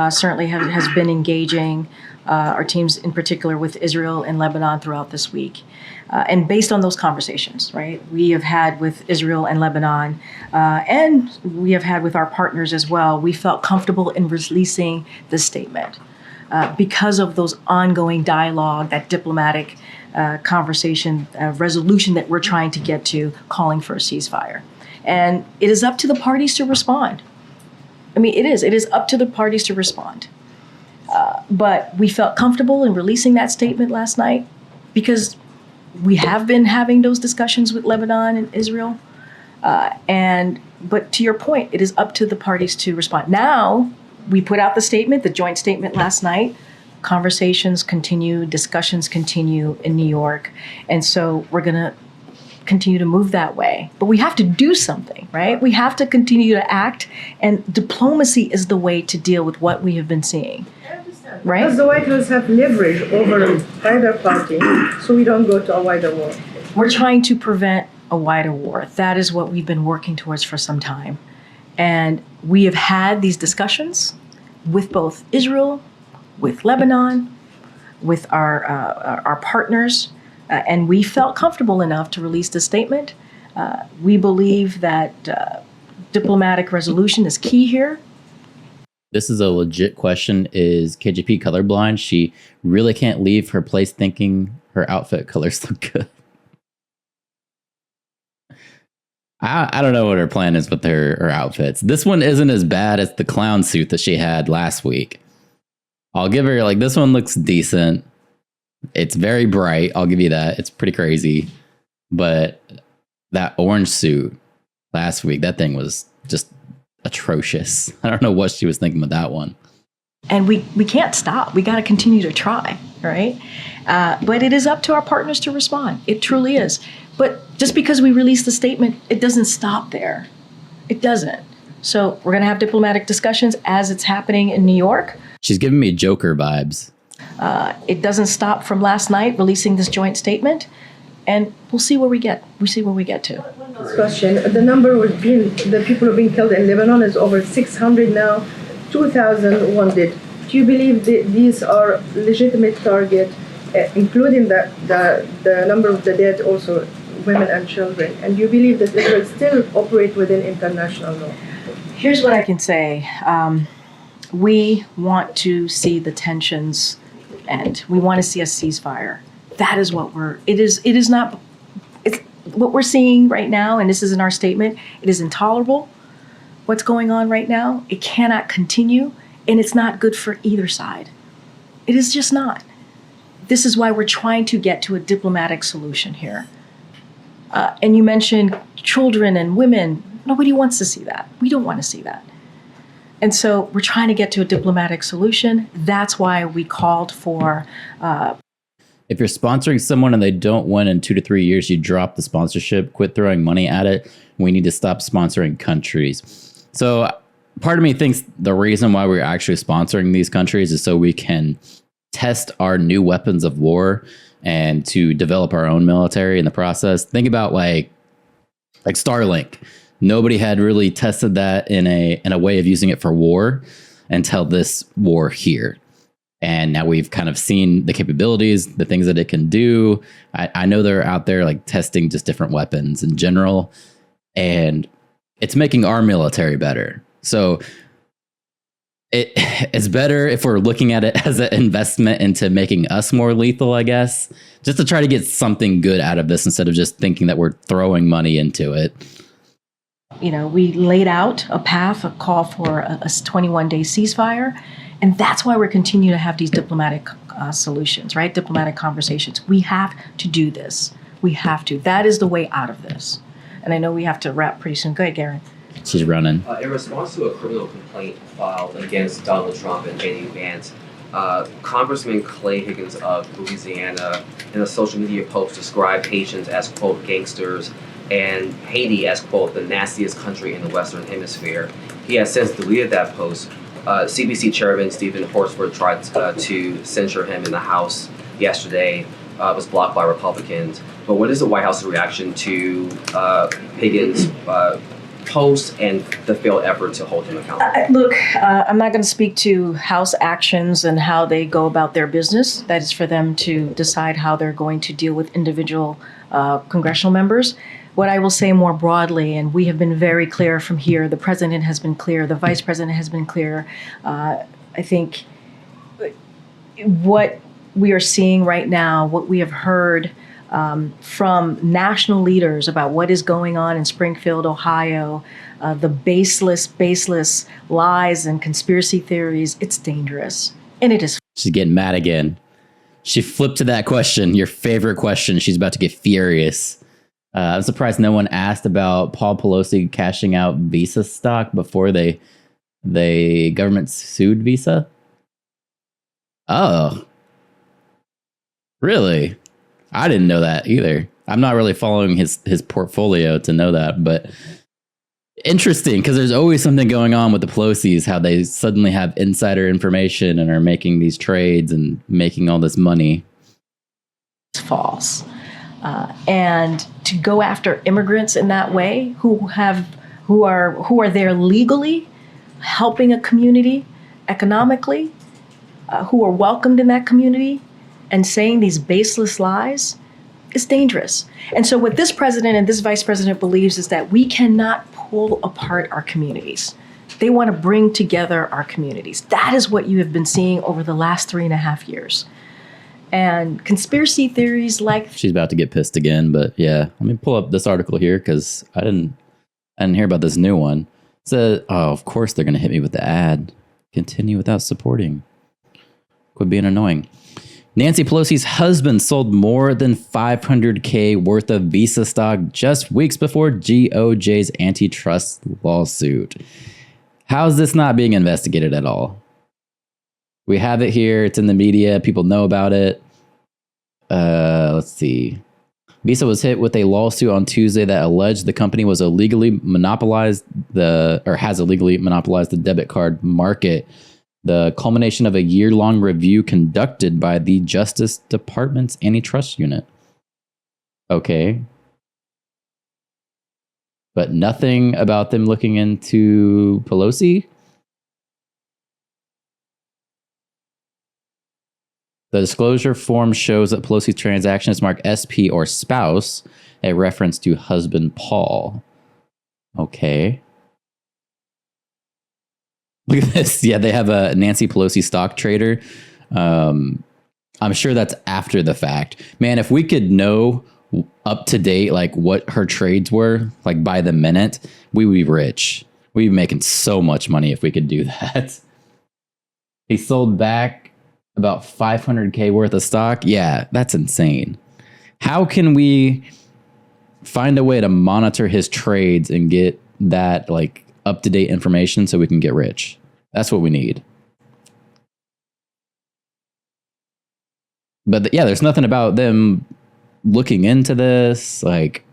certainly has been engaging our teams in particular with Israel and Lebanon throughout this week. And based on those conversations, right, we have had with Israel and Lebanon, and we have had with our partners as well, we felt comfortable in releasing this statement because of those ongoing dialogue, that diplomatic conversation, resolution that we're trying to get to, calling for a ceasefire. And it is up to the parties to respond. I mean, it is up to the parties to respond. But we felt comfortable in releasing that statement last night because we have been having those discussions with Lebanon and Israel. But to your point, it is up to the parties to respond. Now, we put out the statement, the joint statement last night. Conversations continue, discussions continue in New York. And so we're going to continue to move that way. But we have to do something, right? We have to continue to act. And diplomacy is the way to deal with what we have been seeing. Right? Does the White House have leverage over either party so we don't go to a wider war? We're trying to prevent a wider war. That is what we've been working towards for some time. And we have had these discussions with both Israel, with Lebanon, with our partners, and we felt comfortable enough to release the statement. We believe that diplomatic resolution is key here. This is a legit question. Is KJP colorblind? She really can't leave her place thinking her outfit colors look good. I don't know what her plan is with her outfits. This one isn't as bad as the clown suit that she had last week. I'll give her, like, this one looks decent. It's very bright. I'll give you that. It's pretty crazy. But that orange suit last week, that thing was just atrocious. I don't know what she was thinking with that one. And we can't stop. We got to continue to try, right? But it is up to our partners to respond. It truly is. But just because we release the statement, it doesn't stop there. It doesn't. So we're going to have diplomatic discussions as it's happening in New York. She's giving me Joker vibes. It doesn't stop from last night releasing this joint statement. And we'll see where we get. We see where we get to. Question: the number of the people who have been killed in Lebanon is over 600 now, 2,000 wounded. Do you believe that these are legitimate target, including the number of the dead, also women and children? And do you believe that Israel still operate within international law? Here's what I can say. We want to see the tensions end. We want to see a ceasefire. That is what it's what we're seeing right now, and this is in our statement. It is intolerable what's going on right now. It cannot continue, and it's not good for either side. It is just not. This is why we're trying to get to a diplomatic solution here. And you mentioned children and women. Nobody wants to see that. We don't want to see that. And so we're trying to get to a diplomatic solution. That's why we called for... If you're sponsoring someone and they don't win in 2 to 3 years, you drop the sponsorship, quit throwing money at it. We need to stop sponsoring countries. So part of me thinks the reason why we're actually sponsoring these countries is so we can test our new weapons of war and to develop our own military in the process. Think about like Starlink. Nobody had really tested that in a way of using it for war until this war here. And now we've kind of seen the capabilities, the things that it can do. I know they're out there like testing just different weapons in general, and it's making our military better. So it's better if we're looking at it as an investment into making us more lethal, I guess, just to try to get something good out of this instead of just thinking that we're throwing money into it. You know, we laid out a path, a call for a 21-day ceasefire. And that's why we're continuing to have these diplomatic solutions, right? Diplomatic conversations. We have to do this. We have to. That is the way out of this. And I know we have to wrap pretty soon. Go ahead, Garen. She's running. In response to a criminal complaint filed against Donald Trump and J.D. Vance, Congressman Clay Higgins of Louisiana, in a social media post, described Haitians as, quote, gangsters, and Haiti as, quote, the nastiest country in the Western Hemisphere. He has since deleted that post. CBC Chairman Stephen Horsford tried to censure him in the House yesterday, was blocked by Republicans. But what is the White House's reaction to Higgins' post and the failed effort to hold him accountable? Look, I'm not going to speak to House actions and how they go about their business. That is for them to decide how they're going to deal with individual congressional members. What I will say more broadly, and we have been very clear from here, the president has been clear, the vice president has been clear. I think what we are seeing right now, what we have heard from national leaders about what is going on in Springfield, Ohio, the baseless lies and conspiracy theories, it's dangerous. And it is. She's getting mad again. She flipped to that question, your favorite question. She's about to get furious. I'm surprised no one asked about Paul Pelosi cashing out Visa stock before they government sued Visa. Oh, really? I didn't know that either. I'm not really following his portfolio to know that, but interesting, because there's always something going on with the Pelosi's, how they suddenly have insider information and are making these trades and making all this money. It's false. And to go after immigrants in that way, who are there legally, helping a community economically, who are welcomed in that community, and saying these baseless lies, is dangerous. And so what this president and this vice president believes is that we cannot pull apart our communities. They want to bring together our communities. That is what you have been seeing over the last 3.5 years. And conspiracy theories like... She's about to get pissed again, but yeah. Let me pull up this article here, because I didn't hear about this new one. It says, oh, of course they're going to hit me with the ad. Continue without supporting. Quit being annoying. Nancy Pelosi's husband sold more than $500K worth of Visa stock just weeks before DOJ's antitrust lawsuit. How's this not being investigated at all? We have it here. It's in the media. People know about it. Let's see. Visa was hit with a lawsuit on Tuesday that alleged the company was has illegally monopolized the debit card market. The culmination of a year-long review conducted by the Justice Department's antitrust unit. Okay. But nothing about them looking into Pelosi? The disclosure form shows that Pelosi's transaction is marked SP or spouse, a reference to husband Paul. Okay. Look at this. Yeah, they have a Nancy Pelosi stock trader. I'm sure that's after the fact. Man, if we could know up to date, like what her trades were, like by the minute, we would be rich. We'd be making so much money if we could do that. He sold back about $500K worth of stock. Yeah, that's insane. How can we find a way to monitor his trades and get that like up-to-date information so we can get rich? That's what we need. But yeah, there's nothing about them looking into this. Like,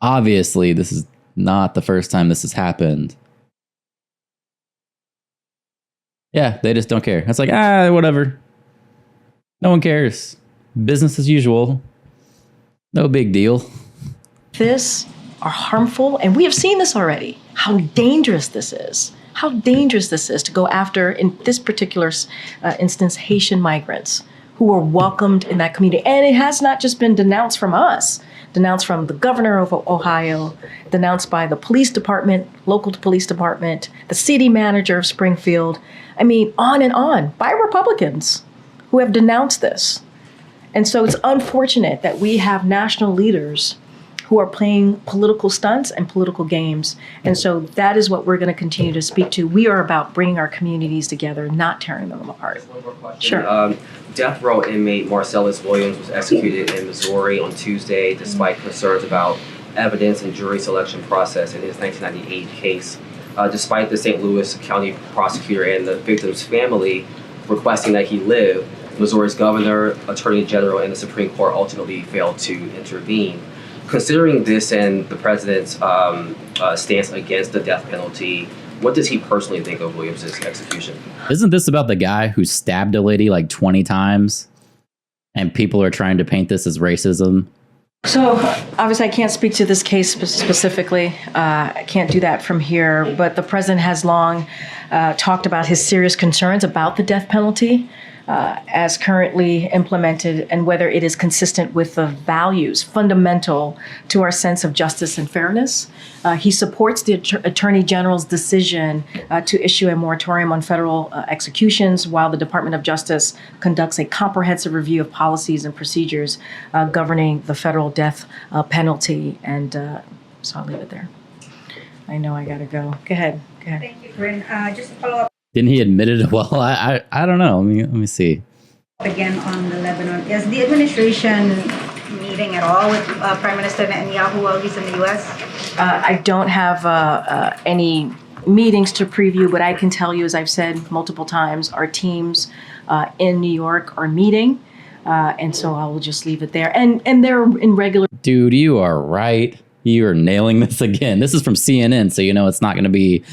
obviously, this is not the first time this has happened. Yeah, they just don't care. It's like, whatever. No one cares. Business as usual. No big deal. This are harmful, and we have seen this already, how dangerous this is. How dangerous this is to go after, in this particular instance, Haitian migrants who are welcomed in that community. And it has not just been denounced from us, denounced from the governor of Ohio, denounced by the police department, local police department, the city manager of Springfield. I mean, on and on, by Republicans who have denounced this. And so it's unfortunate that we have national leaders who are playing political stunts and political games. And so that is what we're going to continue to speak to. We are about bringing our communities together, not tearing them apart. One more question. Sure. Death row inmate Marcellus Williams was executed in Missouri on Tuesday despite concerns about evidence and jury selection process in his 1998 case. Despite the St. Louis County prosecutor and the victim's family requesting that he live, Missouri's governor, attorney general, and the Supreme Court ultimately failed to intervene. Considering this and the president's stance against the death penalty, what does he personally think of Williams' execution? Isn't this about the guy who stabbed a lady like 20 times? And people are trying to paint this as racism? So obviously I can't speak to this case specifically. I can't do that from here. But the president has long talked about his serious concerns about the death penalty. as currently implemented and whether it is consistent with the values fundamental to our sense of justice and fairness. He supports the Attorney General's decision to issue a moratorium on federal executions while the Department of Justice conducts a comprehensive review of policies and procedures governing the federal death penalty. And so I'll leave it there. I know I gotta go. Go ahead. Thank you, Karine. Just to follow up Didn't he admit it? Well, I don't know. Let me see. again on the Lebanon. Is the administration meeting at all with Prime Minister Netanyahu while he's in the U.S.? I don't have any meetings to preview, but I can tell you, as I've said multiple times, our teams in New York are meeting, and so I will just leave it there. And they're in regular. Dude, you are right. You are nailing this again. This is from CNN, so you know it's not going to be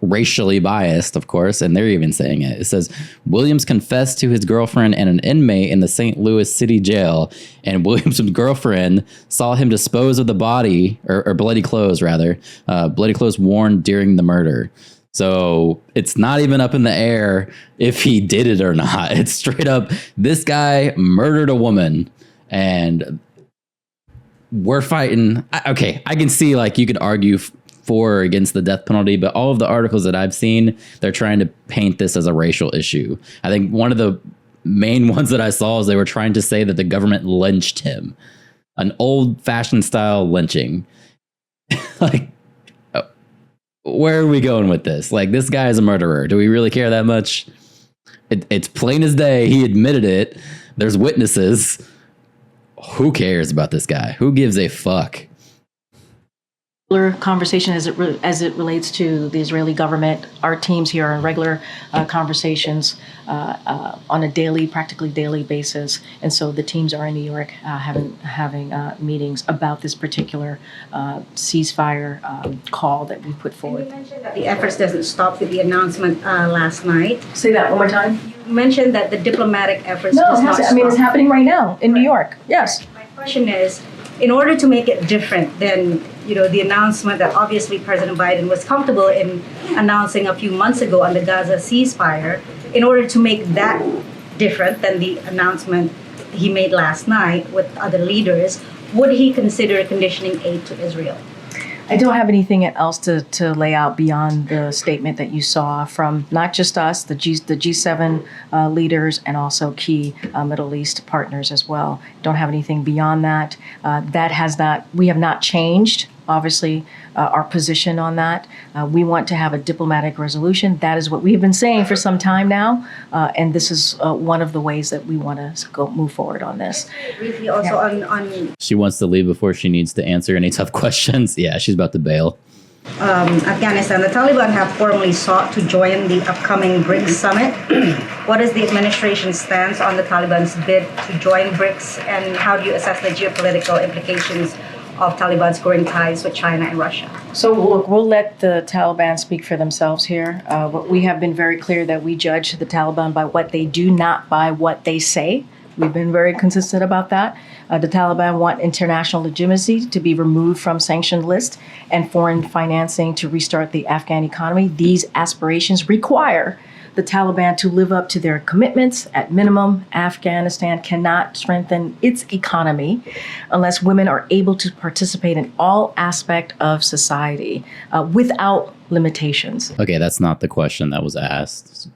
racially biased, of course, and they're even saying it. It says, Williams confessed to his girlfriend and an inmate in the St. Louis City Jail, and Williams' girlfriend saw him dispose of the body, or bloody clothes, rather, bloody clothes worn during the murder. So it's not even up in the air if he did it or not. It's straight up, this guy murdered a woman, and we're fighting. Okay, I can see, like, you could argue for or against the death penalty, but all of the articles that I've seen, they're trying to paint this as a racial issue. I think one of the main ones that I saw is they were trying to say that the government lynched him. An old-fashioned style lynching. Like, where are we going with this? Like, this guy is a murderer. Do we really care that much? It's plain as day. He admitted it. There's witnesses. Who cares about this guy? Who gives a fuck? Conversation as it relates to the Israeli government. Our teams here are in regular conversations on a practically daily basis, and so the teams are in New York having meetings about this particular ceasefire call that we put forward. You mentioned that the efforts doesn't stop with the announcement last night. Say that one more time. You mentioned that the diplomatic efforts No, does not stop. I mean, it's happening right now in New York. Yes. My question is, in order to make it different than the announcement that obviously President Biden was comfortable in announcing a few months ago on the Gaza ceasefire, in order to make that different than the announcement he made last night with other leaders, would he consider conditioning aid to Israel? I don't have anything else to lay out beyond the statement that you saw from not just us, the G7 leaders, and also key Middle East partners as well. Don't have anything beyond that. We have not changed, obviously, our position on that. We want to have a diplomatic resolution. That is what we've been saying for some time now, and this is one of the ways that we want to move forward on this. Briefly also on She wants to leave before she needs to answer any tough questions. Yeah, she's about to bail. Afghanistan, the Taliban have formally sought to join the upcoming BRICS summit. What is the administration's stance on the Taliban's bid to join BRICS, and how do you assess the geopolitical implications of Taliban's growing ties with China and Russia? So look, we'll let the Taliban speak for themselves here. But we have been very clear that we judge the Taliban by what they do, not by what they say. We've been very consistent about that. The Taliban want international legitimacy to be removed from sanctioned list and foreign financing to restart the Afghan economy. These aspirations require the Taliban to live up to their commitments. At minimum, Afghanistan cannot strengthen its economy unless women are able to participate in all aspects of society without limitations. Okay, that's not the question that was asked.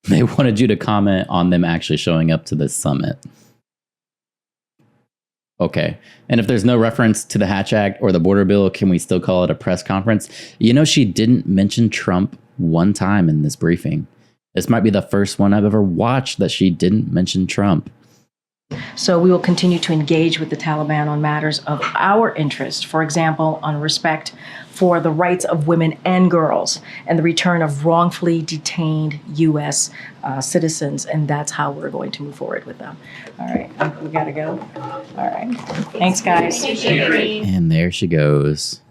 They wanted you to comment on them actually showing up to this summit. Okay. And if there's no reference to the Hatch Act or the border bill, can we still call it a press conference? You know, she didn't mention Trump one time in this briefing. This might be the first one I've ever watched that she didn't mention Trump. So we will continue to engage with the Taliban on matters of our interest, for example, on respect for the rights of women and girls and the return of wrongfully detained U.S. Citizens. And that's how we're going to move forward with them. All right, we got to go. All right. Thanks, guys. And there she goes.